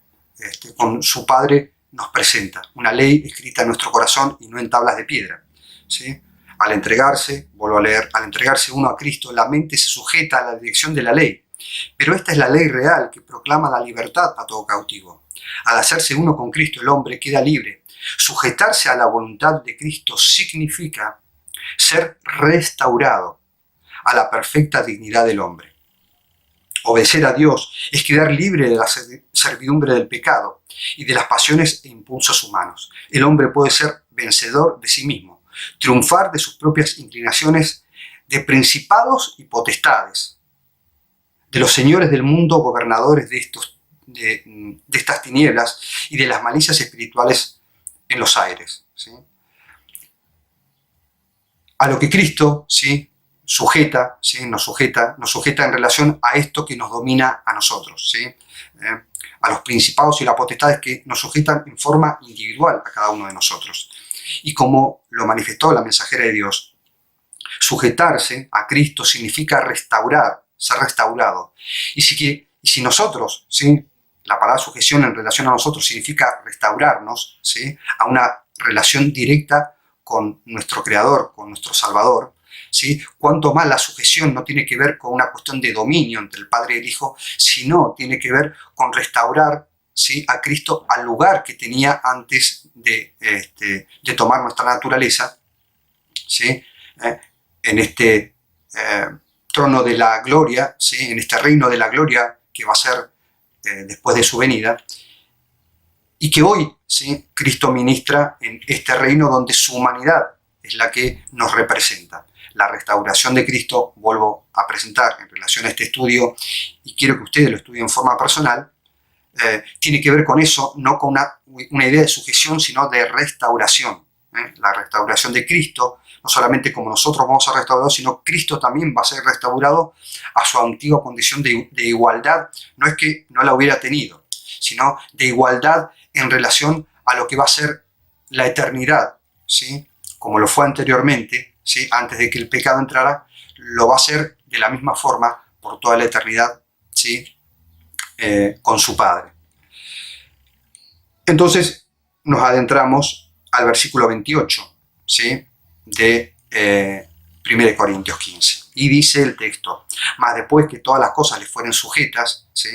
S1: con su Padre nos presenta. Una ley escrita en nuestro corazón y no en tablas de piedra, ¿sí? Al entregarse, vuelvo a leer, al entregarse uno a Cristo, la mente se sujeta a la dirección de la ley. Pero esta es la ley real que proclama la libertad a todo cautivo. Al hacerse uno con Cristo, el hombre queda libre. Sujetarse a la voluntad de Cristo significa ser restaurado a la perfecta dignidad del hombre. Obedecer a Dios es quedar libre de la servidumbre del pecado y de las pasiones e impulsos humanos. El hombre puede ser vencedor de sí mismo, triunfar de sus propias inclinaciones, de principados y potestades, de los señores del mundo, gobernadores de estas tinieblas y de las malicias espirituales en los aires, ¿sí? A lo que Cristo, ¿sí?, sujeta, ¿sí?, nos sujeta en relación a esto que nos domina a nosotros, ¿sí? A los principados y las potestades que nos sujetan en forma individual a cada uno de nosotros. Y como lo manifestó la mensajera de Dios, sujetarse a Cristo significa restaurar, ser restaurado. Y si nosotros, ¿sí?, la palabra sujeción en relación a nosotros significa restaurarnos, ¿sí?, a una relación directa con nuestro Creador, con nuestro Salvador, ¿sí?, cuanto más la sujeción no tiene que ver con una cuestión de dominio entre el Padre y el Hijo, sino tiene que ver con restaurar, ¿sí?, a Cristo al lugar que tenía antes de tomar nuestra naturaleza, ¿sí?, en este trono de la gloria, ¿sí?, en este reino de la gloria que va a ser después de su venida, y que hoy, ¿sí?, Cristo ministra en este reino donde su humanidad es la que nos representa. La restauración de Cristo, vuelvo a presentar en relación a este estudio, y quiero que ustedes lo estudien en forma personal, tiene que ver con eso, no con una idea de sujeción, sino de restauración. La restauración de Cristo, no solamente como nosotros vamos a ser restaurados, sino Cristo también va a ser restaurado a su antigua condición de igualdad. No es que no la hubiera tenido, sino de igualdad en relación a lo que va a ser la eternidad, ¿sí?, como lo fue anteriormente, ¿sí?, antes de que el pecado entrara, lo va a ser de la misma forma por toda la eternidad, ¿sí?, con su Padre. Entonces nos adentramos al versículo 28, ¿sí?, de 1 Corintios 15. Y dice el texto: mas después que todas las cosas le fueren sujetas, ¿sí?,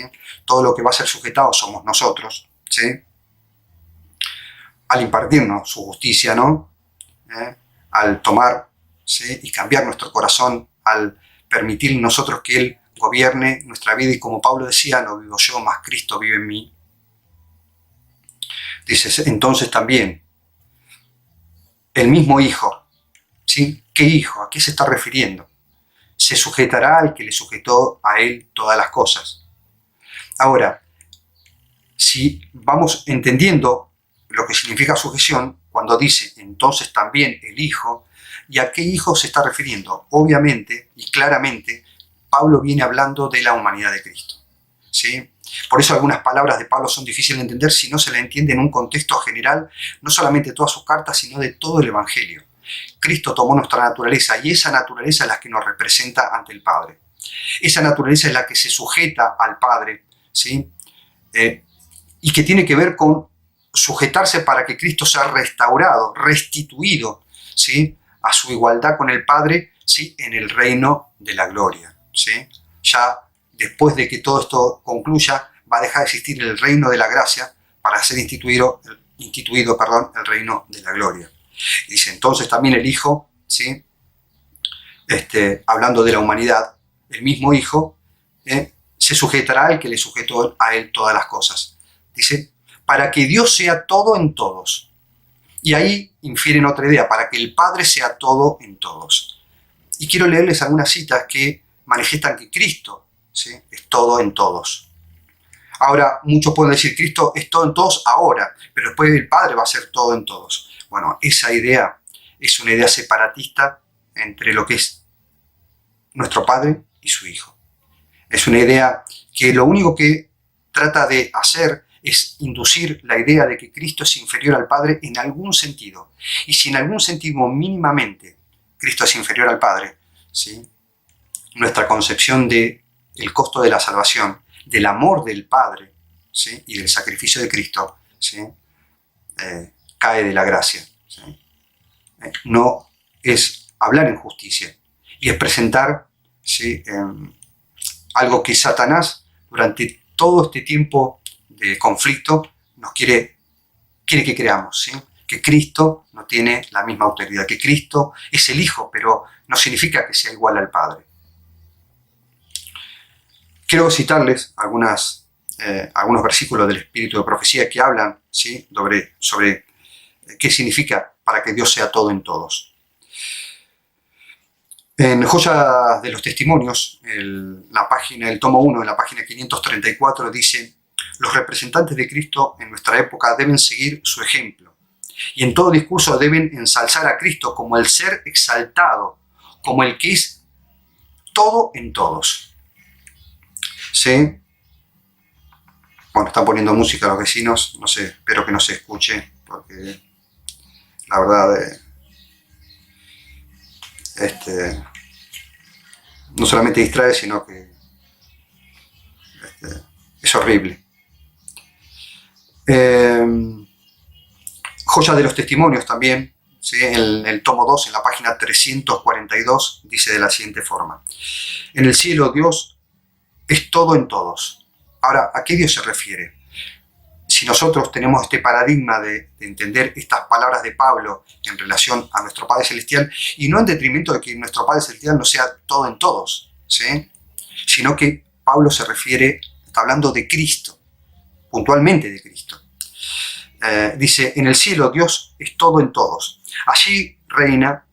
S1: todo lo que va a ser sujetado somos nosotros, ¿sí?, al impartirnos su justicia, ¿no?, al tomar, ¿sí?, y cambiar nuestro corazón, al permitir nosotros que Él gobierne nuestra vida, y como Pablo decía, no vivo yo, mas Cristo vive en mí. Dice, entonces también el mismo Hijo, ¿sí?, ¿qué Hijo? ¿A qué se está refiriendo? Se sujetará al que le sujetó a Él todas las cosas. Ahora, si vamos entendiendo lo que significa sujeción, cuando dice entonces también el Hijo, ¿y a qué Hijo se está refiriendo? Obviamente y claramente, Pablo viene hablando de la humanidad de Cristo, ¿sí? Por eso algunas palabras de Pablo son difíciles de entender si no se la entiende en un contexto general, no solamente de todas sus cartas, sino de todo el Evangelio. Cristo tomó nuestra naturaleza, y esa naturaleza es la que nos representa ante el Padre. Esa naturaleza es la que se sujeta al Padre, ¿sí?, y que tiene que ver con sujetarse para que Cristo sea restaurado, restituido, ¿sí?, a su igualdad con el Padre, ¿sí?, en el reino de la gloria, ¿sí? Ya después de que todo esto concluya, va a dejar de existir el reino de la gracia para ser instituido el reino de la gloria. Y dice, entonces también el Hijo, ¿sí?, hablando de la humanidad, el mismo Hijo se sujetará al que le sujetó a Él todas las cosas. Dice, para que Dios sea todo en todos. Y ahí infieren otra idea, para que el Padre sea todo en todos. Y quiero leerles algunas citas que manifiestan que Cristo, ¿sí?, es todo en todos. Ahora, muchos pueden decir, Cristo es todo en todos ahora, pero después el Padre va a ser todo en todos. Bueno, esa idea es una idea separatista entre lo que es nuestro Padre y su Hijo. Es una idea que lo único que trata de hacer es inducir la idea de que Cristo es inferior al Padre en algún sentido. Y si en algún sentido mínimamente Cristo es inferior al Padre, ¿sí?, nuestra concepción del costo de la salvación, del amor del Padre, ¿sí?, y del sacrificio de Cristo, ¿sí?, cae de la gracia, ¿sí? No es hablar en justicia, y es presentar, ¿sí?, algo que Satanás durante todo este tiempo de conflicto nos quiere que creamos, ¿sí?, que Cristo no tiene la misma autoridad, que Cristo es el Hijo, pero no significa que sea igual al Padre. Quiero citarles algunos versículos del Espíritu de Profecía que hablan, ¿sí?, sobre qué significa para que Dios sea todo en todos. En Joya de los Testimonios, el tomo 1, en la página 534, dice: los representantes de Cristo en nuestra época deben seguir su ejemplo y en todo discurso deben ensalzar a Cristo como el ser exaltado, como el que es todo en todos. ¿Sí? Bueno, están poniendo música los vecinos, no sé, espero que no se escuche, porque la verdad no solamente distrae, sino que es horrible. Joya de los Testimonios también, ¿sí? En el tomo 2, en la página 342, dice de la siguiente forma: en el cielo Dios es todo en todos. Ahora, ¿a qué Dios se refiere? Si nosotros tenemos este paradigma de entender estas palabras de Pablo en relación a nuestro Padre Celestial, y no en detrimento de que nuestro Padre Celestial no sea todo en todos, ¿sí? Sino que Pablo se refiere, está hablando de Cristo, puntualmente de Cristo. Dice: en el cielo Dios es todo en todos. Allí reina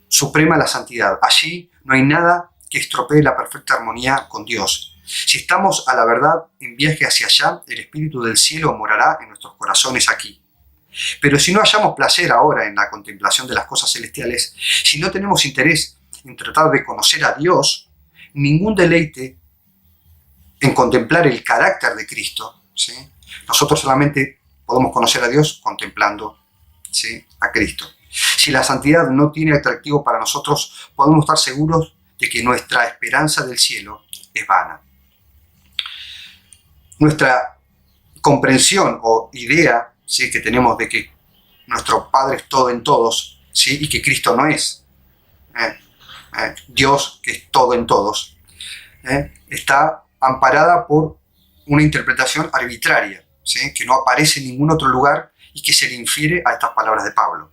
S1: suprema la santidad. Allí no hay nada que estropee la perfecta armonía con Dios. Si estamos a la verdad en viaje hacia allá, el Espíritu del cielo morará en nuestros corazones aquí. Pero si no hallamos placer ahora en la contemplación de las cosas celestiales, si no tenemos interés en tratar de conocer a Dios, ningún deleite en contemplar el carácter de Cristo, ¿sí? Nosotros solamente podemos conocer a Dios contemplando, ¿sí?, a Cristo. Si la santidad no tiene atractivo para nosotros, podemos estar seguros de que nuestra esperanza del cielo es vana. Nuestra comprensión o idea, ¿sí?, que tenemos de que nuestro Padre es todo en todos, ¿sí?, y que Cristo no es Dios, que es todo en todos, está amparada por una interpretación arbitraria, ¿sí?, que no aparece en ningún otro lugar y que se le infiere a estas palabras de Pablo.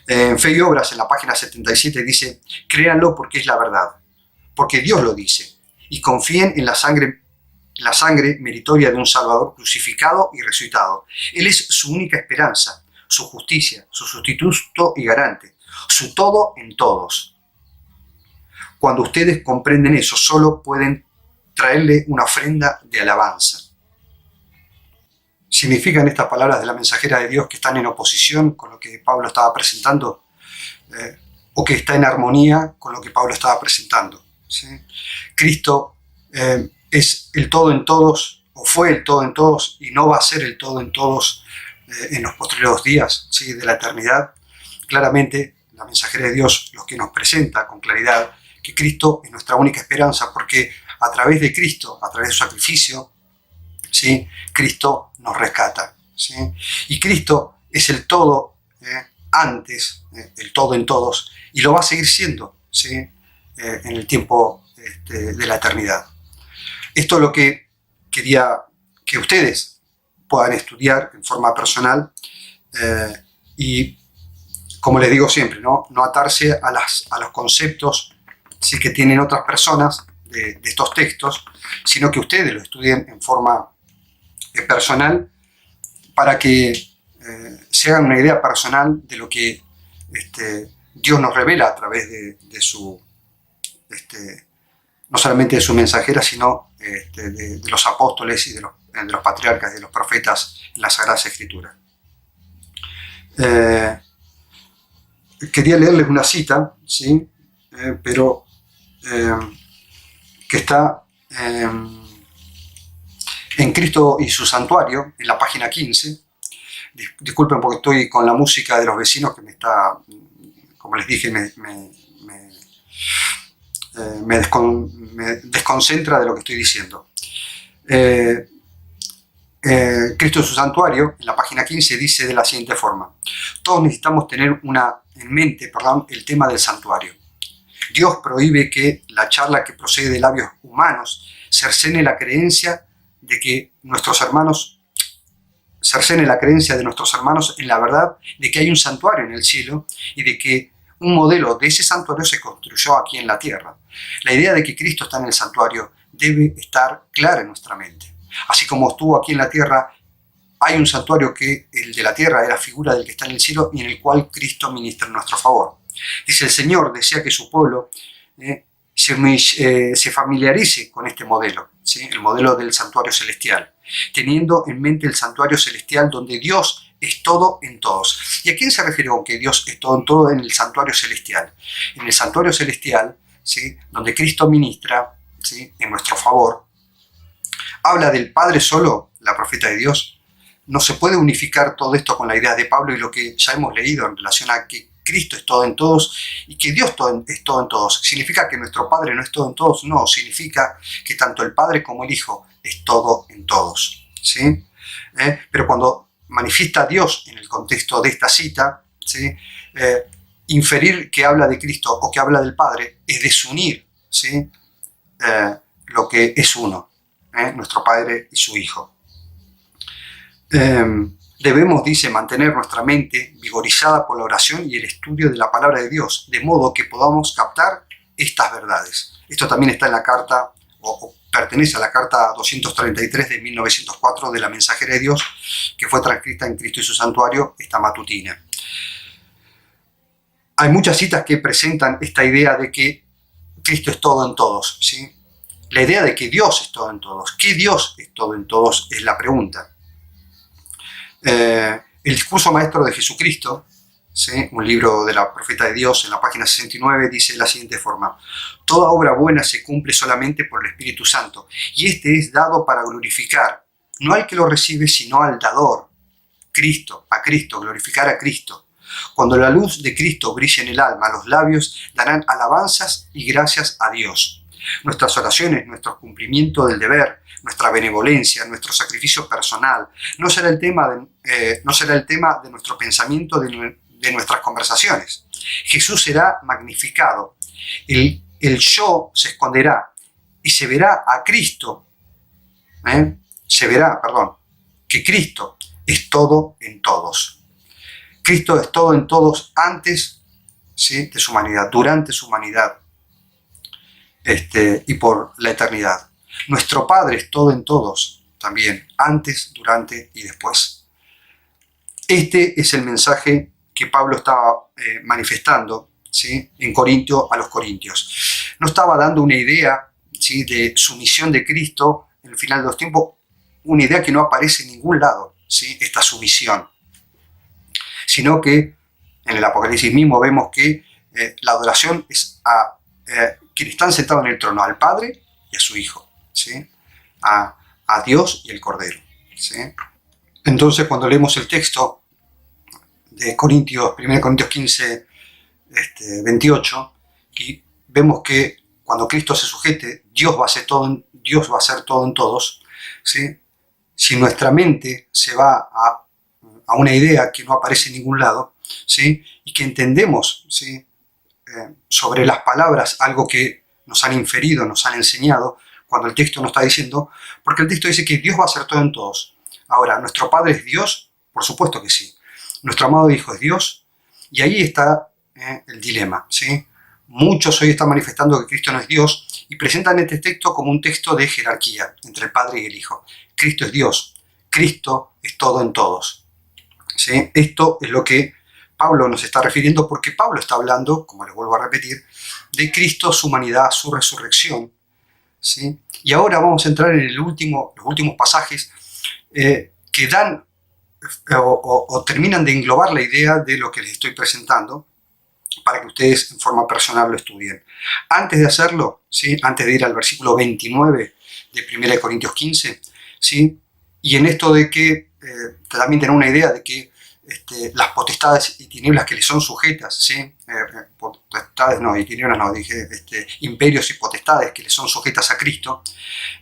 S1: En Fe y Obras, en la página 77, dice: créanlo porque es la verdad, porque Dios lo dice, y confíen en la sangre meritoria de un Salvador crucificado y resucitado. Él es su única esperanza, su justicia, su sustituto y garante, su todo en todos. Cuando ustedes comprenden eso, solo pueden traerle una ofrenda de alabanza. ¿Significan estas palabras de la mensajera de Dios que están en oposición con lo que Pablo estaba presentando? ¿O que está en armonía con lo que Pablo estaba presentando? ¿Sí? Cristo es el todo en todos, o fue el todo en todos, y no va a ser el todo en todos en los posteriores días, ¿sí?, de la eternidad. Claramente, la mensajera de Dios lo que nos presenta con claridad que Cristo es nuestra única esperanza, porque a través de Cristo, a través de su sacrificio, ¿sí?, Cristo nos rescata, ¿sí? Y Cristo es el todo antes, el todo en todos, y lo va a seguir siendo, ¿sí?, en el tiempo de la eternidad. Esto es lo que quería que ustedes puedan estudiar en forma personal y, como les digo siempre, no atarse a los conceptos, ¿sí?, que tienen otras personas de estos textos, sino que ustedes lo estudien en forma personal para que se hagan una idea personal de lo que Dios nos revela a través de su, no solamente de su mensajera, sino de los apóstoles y de los patriarcas y de los profetas en las Sagradas Escrituras. Quería leerles una cita, ¿sí?, pero que está en Cristo y su Santuario, en la página 15. Disculpen porque estoy con la música de los vecinos que me está, como les dije, me desconcentra de lo que estoy diciendo. Cristo en su Santuario, en la página 15, dice de la siguiente forma: todos necesitamos tener en mente el tema del santuario. Dios prohíbe que la charla que procede de labios humanos cercene la creencia de nuestros hermanos en la verdad de que hay un santuario en el cielo y de que un modelo de ese santuario se construyó aquí en la tierra. La idea de que Cristo está en el santuario debe estar clara en nuestra mente. Así como estuvo aquí en la tierra hay un santuario que el de la tierra era figura del que está en el cielo y en el cual Cristo ministra en nuestro favor. Dice, el Señor desea que su pueblo se familiarice con este modelo, ¿sí? El modelo del santuario celestial, teniendo en mente el santuario celestial donde Dios es todo en todos. ¿Y a quién se refiere con que Dios es todo en todo en el santuario celestial? En el santuario celestial, ¿sí?, donde Cristo ministra, ¿sí?, en nuestro favor, habla del Padre solo, la profeta de Dios. No se puede unificar todo esto con la idea de Pablo y lo que ya hemos leído en relación a que Cristo es todo en todos y que Dios es todo en todos. ¿Significa que nuestro Padre no es todo en todos? No, significa que tanto el Padre como el Hijo es todo en todos, ¿sí? Pero cuando manifiesta a Dios en el contexto de esta cita, ¿sí?, inferir que habla de Cristo o que habla del Padre es desunir, ¿sí?, lo que es uno, nuestro Padre y su Hijo. Debemos, dice, mantener nuestra mente vigorizada por la oración y el estudio de la palabra de Dios, de modo que podamos captar estas verdades. Esto también está en la carta, o pertenece a la carta 233 de 1904 de la Mensajera de Dios, que fue transcrita en Cristo y su Santuario, esta matutina. Hay muchas citas que presentan esta idea de que Cristo es todo en todos, ¿sí? La idea de que Dios es todo en todos. ¿Qué Dios es todo en todos? Es la pregunta. El discurso maestro de Jesucristo, ¿sí?, un libro de la profeta de Dios, en la página 69, dice de la siguiente forma: toda obra buena se cumple solamente por el Espíritu Santo, y este es dado para glorificar, no al que lo recibe, sino al dador, Cristo, a Cristo, glorificar a Cristo. Cuando la luz de Cristo brille en el alma, los labios darán alabanzas y gracias a Dios. Nuestras oraciones, nuestro cumplimiento del deber, nuestra benevolencia, nuestro sacrificio personal, no será el tema de nuestro pensamiento, de nuestras conversaciones. Jesús será magnificado, el yo se esconderá y se verá a Cristo, que Cristo es todo en todos. Cristo es todo en todos antes, ¿sí?, de su humanidad, durante su humanidad, y por la eternidad. Nuestro Padre es todo en todos, también, antes, durante y después. Este es el mensaje que Pablo estaba manifestando, ¿sí?, en Corintio a los corintios. No estaba dando una idea, ¿sí?, de sumisión de Cristo en el final de los tiempos, una idea que no aparece en ningún lado, ¿sí?, esta sumisión, sino que en el Apocalipsis mismo vemos que la adoración es a quienes están sentados en el trono, al Padre y a su Hijo, ¿sí?, a Dios y el Cordero, ¿sí? Entonces, cuando leemos el texto de 1 Corintios 15, 28, y vemos que cuando Cristo se sujete, Dios va a ser todo en todos, ¿sí? Si nuestra mente se va a una idea que no aparece en ningún lado, ¿sí?, y que entendemos, ¿sí?, sobre las palabras algo que nos han inferido, nos han enseñado, cuando el texto no está diciendo, porque el texto dice que Dios va a ser todo en todos. Ahora, ¿nuestro Padre es Dios? Por supuesto que sí. ¿Nuestro amado Hijo es Dios? Y ahí está el dilema, ¿sí? Muchos hoy están manifestando que Cristo no es Dios y presentan este texto como un texto de jerarquía entre el Padre y el Hijo. Cristo es Dios, Cristo es todo en todos, ¿sí? Esto es lo que Pablo nos está refiriendo, porque Pablo está hablando, como les vuelvo a repetir, de Cristo, su humanidad, su resurrección, ¿sí? Y ahora vamos a entrar en los últimos pasajes que dan o terminan de englobar la idea de lo que les estoy presentando, para que ustedes en forma personal lo estudien. Antes de hacerlo, ¿sí?, antes de ir al versículo 29 de 1 Corintios 15, ¿sí?, y en esto de que también tener una idea de que las potestades y tinieblas que le son sujetas, ¿sí?, potestades no, y tinieblas no, dije imperios y potestades que le son sujetas a Cristo,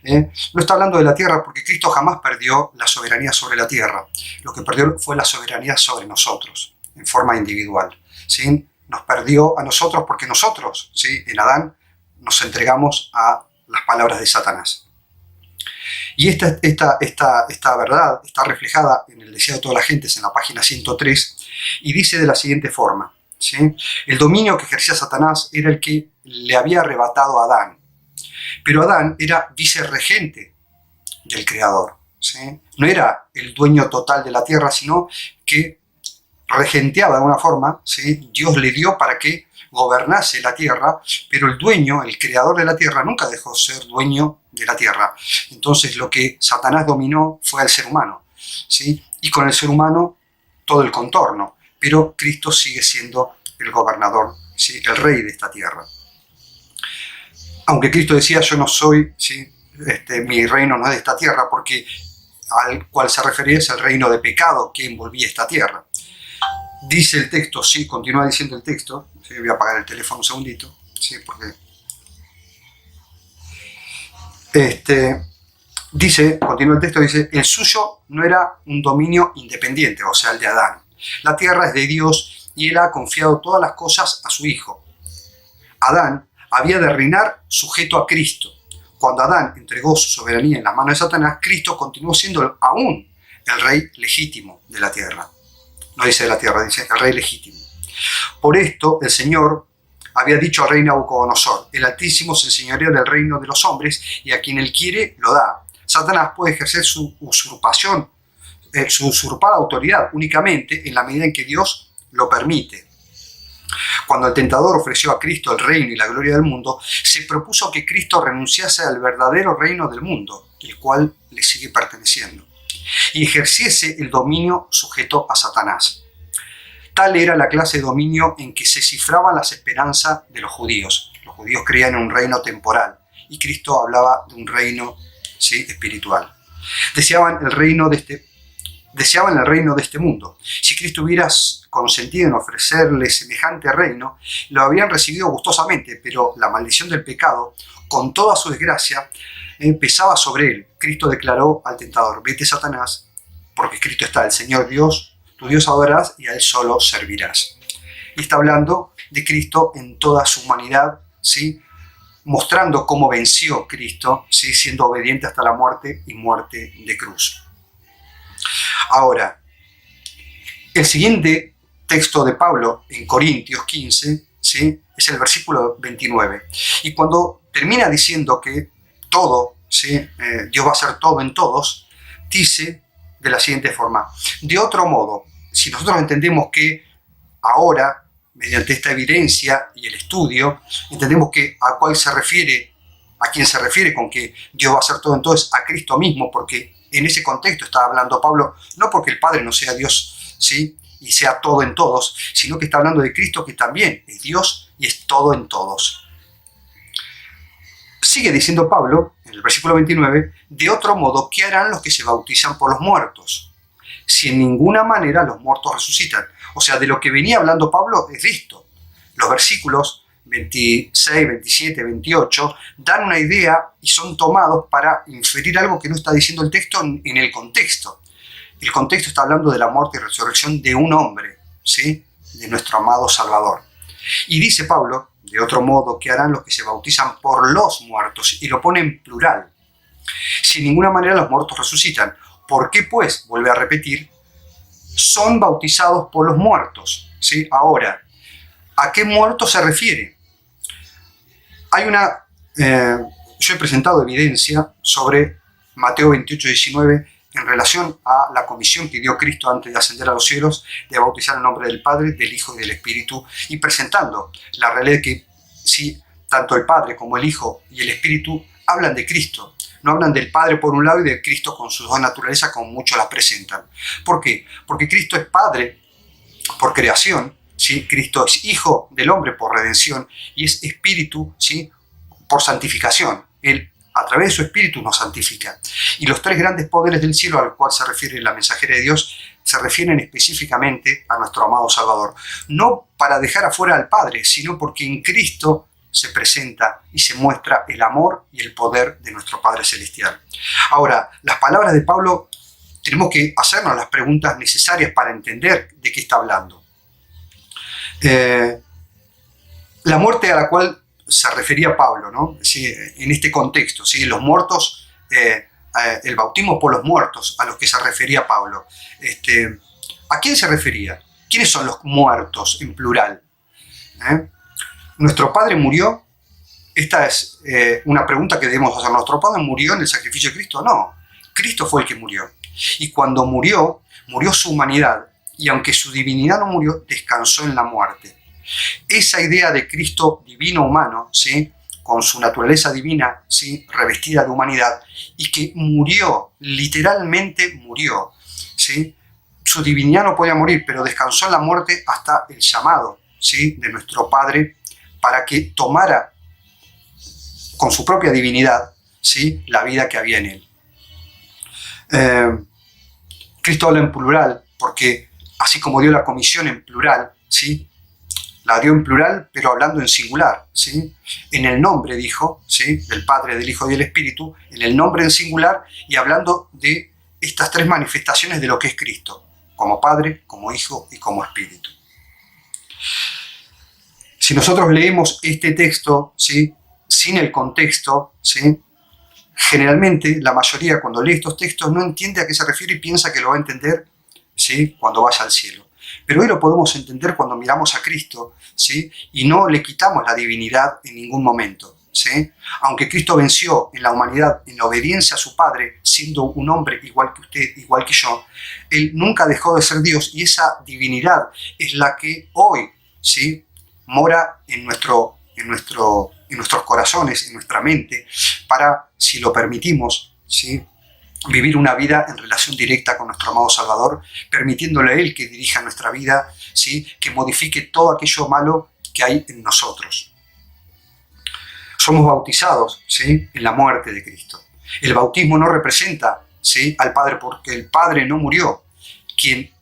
S1: no está hablando de la tierra, porque Cristo jamás perdió la soberanía sobre la tierra. Lo que perdió fue la soberanía sobre nosotros, en forma individual, ¿sí? Nos perdió a nosotros porque nosotros, ¿sí?, en Adán, nos entregamos a las palabras de Satanás. Y esta verdad está reflejada en el deseo de todas las gentes en la página 103 y dice de la siguiente forma, ¿sí? El dominio que ejercía Satanás era el que le había arrebatado a Adán, pero Adán era vicerregente del Creador, ¿sí? No era el dueño total de la tierra, sino que regenteaba de alguna forma, ¿sí? Dios le dio para que gobernase la tierra, pero el dueño, el creador de la tierra, nunca dejó de ser dueño de la tierra. Entonces lo que Satanás dominó fue al ser humano, ¿sí? Y con el ser humano todo el contorno, pero Cristo sigue siendo el gobernador, ¿sí? El rey de esta tierra. Aunque Cristo decía, yo no soy, ¿sí? Mi reino no es de esta tierra, porque al cual se refería es el reino de pecado que envolvía esta tierra. Dice el texto, sí, continúa diciendo el texto, ¿sí? Voy a apagar el teléfono un segundito, ¿sí? Porque dice, continúa el texto, dice, el suyo no era un dominio independiente, o sea, el de Adán. La tierra es de Dios y él ha confiado todas las cosas a su hijo. Adán había de reinar sujeto a Cristo. Cuando Adán entregó su soberanía en las manos de Satanás, Cristo continuó siendo aún el rey legítimo de la tierra. No dice de la tierra, dice el rey legítimo. Por esto el Señor había dicho al rey Nabucodonosor, el Altísimo se enseñorea del reino de los hombres y a quien él quiere lo da. Satanás puede ejercer su usurpación, su usurpada autoridad únicamente en la medida en que Dios lo permite. Cuando el tentador ofreció a Cristo el reino y la gloria del mundo, se propuso que Cristo renunciase al verdadero reino del mundo, el cual le sigue perteneciendo, y ejerciese el dominio sujeto a Satanás. Tal era la clase de dominio en que se cifraban las esperanzas de los judíos. Los judíos creían en un reino temporal y Cristo hablaba de un reino, ¿sí?, espiritual. Deseaban el reino de este mundo. Si Cristo hubiera consentido en ofrecerle semejante reino, lo habrían recibido gustosamente, pero la maldición del pecado, con toda su desgracia, pesaba sobre él. Cristo declaró al tentador, vete Satanás, porque escrito está, el Señor Dios, tu Dios adorarás y a él solo servirás. Y está hablando de Cristo en toda su humanidad, ¿sí?, mostrando cómo venció Cristo, ¿sí?, siendo obediente hasta la muerte y muerte de cruz. Ahora, el siguiente texto de Pablo en Corintios 15, ¿sí?, es el versículo 29. Y cuando termina diciendo que todo, ¿sí?, Dios va a hacer todo en todos, dice de la siguiente forma. De otro modo, si nosotros entendemos que ahora, mediante esta evidencia y el estudio, entendemos que a quién se refiere con que Dios va a hacer todo en todos, a Cristo mismo, porque en ese contexto está hablando Pablo, no porque el Padre no sea Dios, ¿sí?, y sea todo en todos, sino que está hablando de Cristo, que también es Dios y es todo en todos. Sigue diciendo Pablo, en el versículo 29, de otro modo, ¿qué harán los que se bautizan por los muertos? Si en ninguna manera los muertos resucitan. O sea, de lo que venía hablando Pablo es de esto. Los versículos 26, 27, 28 dan una idea y son tomados para inferir algo que no está diciendo el texto en el contexto. El contexto está hablando de la muerte y resurrección de un hombre, ¿sí?, de nuestro amado Salvador. Y dice Pablo, de otro modo, ¿qué harán los que se bautizan por los muertos? Y lo pone en plural. Si en ninguna manera los muertos resucitan. ¿Por qué, pues? Vuelve a repetir, son bautizados por los muertos, ¿sí? Ahora, ¿a qué muertos se refiere? Yo he presentado evidencia sobre Mateo 28, 19 en relación a la comisión que dio Cristo antes de ascender a los cielos, de bautizar en nombre del Padre, del Hijo y del Espíritu, y presentando la realidad de que sí, tanto el Padre como el Hijo y el Espíritu hablan de Cristo. No hablan del Padre por un lado y de Cristo con sus dos naturalezas, como muchos las presentan. ¿Por qué? Porque Cristo es Padre por creación, ¿sí? Cristo es Hijo del hombre por redención y es Espíritu, ¿sí?, por santificación. Él, a través de su Espíritu, nos santifica. Y los tres grandes poderes del cielo al cual se refiere la mensajera de Dios se refieren específicamente a nuestro amado Salvador. No para dejar afuera al Padre, sino porque en Cristo se presenta y se muestra el amor y el poder de nuestro Padre Celestial. Ahora, las palabras de Pablo, tenemos que hacernos las preguntas necesarias para entender de qué está hablando. La muerte a la cual se refería Pablo, ¿no?, sí, en este contexto, ¿sí?, los muertos, el bautismo por los muertos a los que se refería Pablo. ¿A quién se refería? ¿Quiénes son los muertos en plural? ¿Nuestro Padre murió? Esta es una pregunta que debemos hacer. ¿Nuestro Padre murió en el sacrificio de Cristo? No. Cristo fue el que murió. Y cuando murió, murió su humanidad. Y aunque su divinidad no murió, descansó en la muerte. Esa idea de Cristo divino humano, ¿sí?, con su naturaleza divina, ¿sí?, revestida de humanidad, y que murió, literalmente murió, ¿sí? Su divinidad no podía morir, pero descansó en la muerte hasta el llamado, ¿sí?, de nuestro Padre para que tomara con su propia divinidad, ¿sí?, la vida que había en él. Cristo habla en plural porque así como dio la comisión en plural, ¿sí?, la dio en plural, pero hablando en singular, ¿sí? En el nombre, dijo, ¿sí?, del Padre, del Hijo y del Espíritu, en el nombre en singular, y hablando de estas tres manifestaciones de lo que es Cristo, como Padre, como Hijo y como Espíritu. Si nosotros leemos este texto, ¿sí?, sin el contexto, ¿sí?, generalmente la mayoría cuando lee estos textos no entiende a qué se refiere y piensa que lo va a entender, ¿sí?, cuando vaya al cielo. Pero hoy lo podemos entender cuando miramos a Cristo, ¿sí?, y no le quitamos la divinidad en ningún momento, ¿sí? Aunque Cristo venció en la humanidad, en la obediencia a su Padre, siendo un hombre igual que usted, igual que yo, Él nunca dejó de ser Dios, y esa divinidad es la que hoy, ¿sí?, mora en nuestros corazones, en nuestra mente, para, si lo permitimos, ¿sí?, vivir una vida en relación directa con nuestro amado Salvador, permitiéndole a Él que dirija nuestra vida, ¿sí?, que modifique todo aquello malo que hay en nosotros. Somos bautizados, ¿sí?, en la muerte de Cristo. El bautismo no representa, ¿sí?, al Padre, porque el Padre no murió.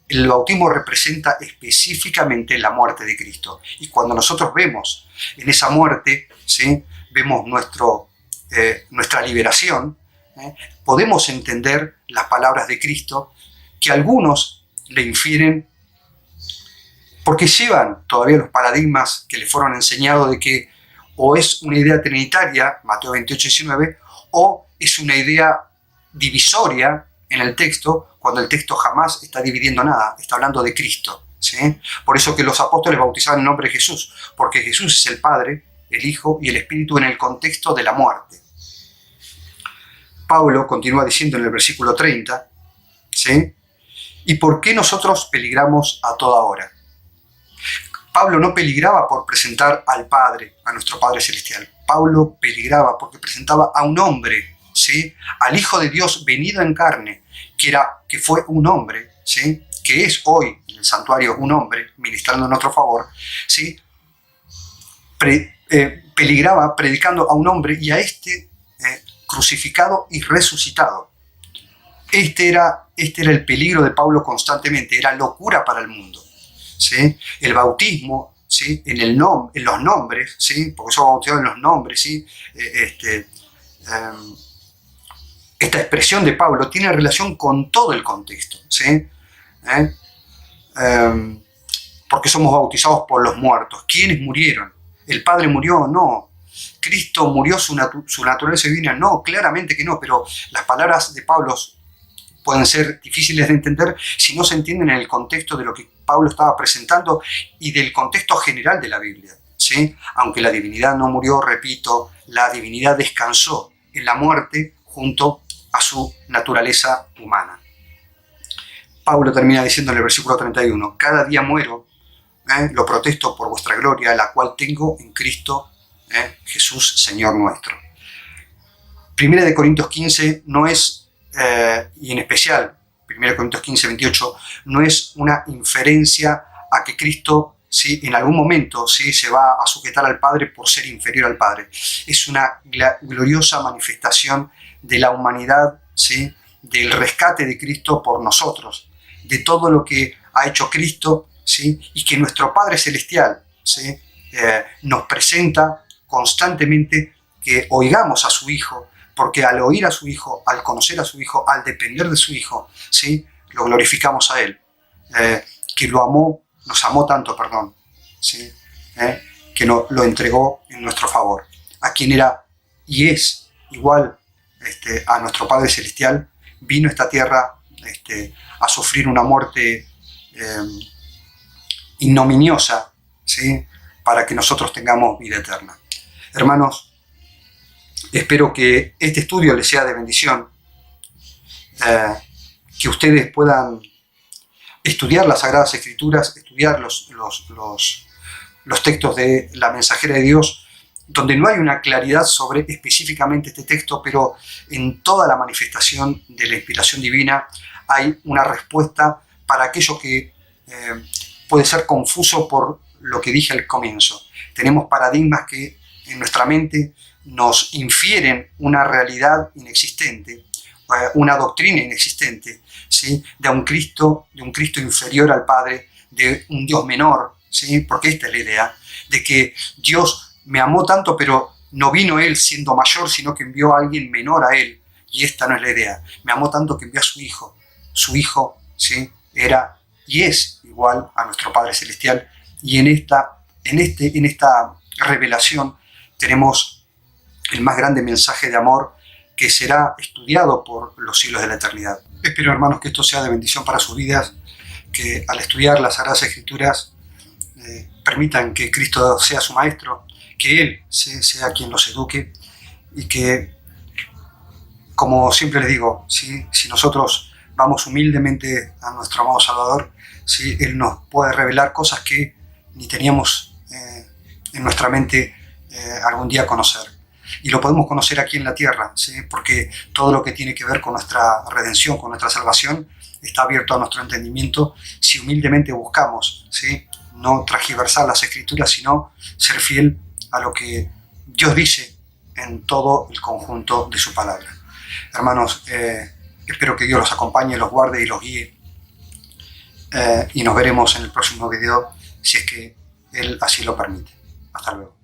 S1: El bautismo representa específicamente la muerte de Cristo. Y cuando nosotros vemos en esa muerte, ¿sí?, vemos nuestra liberación, podemos entender las palabras de Cristo, que algunos le infieren porque llevan todavía los paradigmas que le fueron enseñados de que o es una idea trinitaria, Mateo 28:19, o es una idea divisoria en el texto, cuando el texto jamás está dividiendo nada, está hablando de Cristo, ¿sí? Por eso que los apóstoles bautizaban en nombre de Jesús, porque Jesús es el Padre, el Hijo y el Espíritu en el contexto de la muerte. Pablo continúa diciendo en el versículo 30, ¿sí?, ¿y por qué nosotros peligramos a toda hora? Pablo no peligraba por presentar al Padre, a nuestro Padre Celestial. Pablo peligraba porque presentaba a un hombre, ¿sí?, al Hijo de Dios venido en carne, que fue un hombre, ¿sí?, que es hoy en el santuario un hombre, ministrando en nuestro favor, ¿sí?, peligraba predicando a un hombre y a este crucificado y resucitado. Este era el peligro de Pablo constantemente, era locura para el mundo, ¿sí? El bautismo, ¿sí?, en los nombres, ¿sí?, porque somos bautizados en los nombres, ¿sí?, esta expresión de Pablo tiene relación con todo el contexto, ¿sí? Porque somos bautizados por los muertos. ¿Quiénes murieron? ¿El Padre murió? No. ¿Cristo murió su naturaleza divina? No, claramente que no, pero las palabras de Pablo pueden ser difíciles de entender si no se entienden en el contexto de lo que Pablo estaba presentando y del contexto general de la Biblia, ¿sí? Aunque la divinidad no murió, repito, la divinidad descansó en la muerte junto a su naturaleza humana. Pablo termina diciendo en el versículo 31, cada día muero, lo protesto por vuestra gloria, la cual tengo en Cristo Jesús, Señor nuestro. Primera de Corintios 15 no es, y en especial Primera de Corintios 15, 28, no es una inferencia a que Cristo, ¿sí?, en algún momento, ¿sí?, se va a sujetar al Padre por ser inferior al Padre. Es una gloriosa manifestación de la humanidad, ¿sí?, del rescate de Cristo por nosotros, de todo lo que ha hecho Cristo, ¿sí?, y que nuestro Padre Celestial, ¿sí?, nos presenta constantemente que oigamos a su Hijo, porque al oír a su Hijo, al conocer a su Hijo, al depender de su Hijo, ¿sí?, lo glorificamos a Él, que nos amó tanto, ¿sí?, que lo entregó en nuestro favor, a quien era y es igual a nuestro Padre Celestial, vino a esta tierra a sufrir una muerte ignominiosa, ¿sí?, para que nosotros tengamos vida eterna. Hermanos, espero que este estudio les sea de bendición que ustedes puedan estudiar las Sagradas Escrituras, estudiar los textos de la Mensajera de Dios, donde no hay una claridad sobre específicamente este texto, pero en toda la manifestación de la inspiración divina hay una respuesta para aquello que puede ser confuso por lo que dije al comienzo. Tenemos paradigmas que en nuestra mente nos infieren una realidad inexistente, una doctrina inexistente, ¿sí? de un Cristo inferior al Padre, de un Dios menor, ¿sí? Porque esta es la idea, de que Dios me amó tanto, pero no vino Él siendo mayor, sino que envió a alguien menor a Él, y esta no es la idea. Me amó tanto que envió a su Hijo. Su Hijo, ¿sí? Era y es igual a nuestro Padre Celestial, y en esta revelación tenemos el más grande mensaje de amor que será estudiado por los siglos de la eternidad. Espero, hermanos, que esto sea de bendición para sus vidas, que al estudiar las Sagradas Escrituras permitan que Cristo sea su Maestro, que Él sea quien los eduque, y que, como siempre les digo, ¿sí? Si nosotros vamos humildemente a nuestro amado Salvador, ¿sí? Él nos puede revelar cosas que ni teníamos en nuestra mente algún día conocer. Y lo podemos conocer aquí en la tierra, ¿sí? Porque todo lo que tiene que ver con nuestra redención, con nuestra salvación, está abierto a nuestro entendimiento si humildemente buscamos, ¿sí? No transgiversar las Escrituras, sino ser fiel a lo que Dios dice en todo el conjunto de su palabra. Hermanos, espero que Dios los acompañe, los guarde y los guíe. Y nos veremos en el próximo video, si es que Él así lo permite. Hasta luego.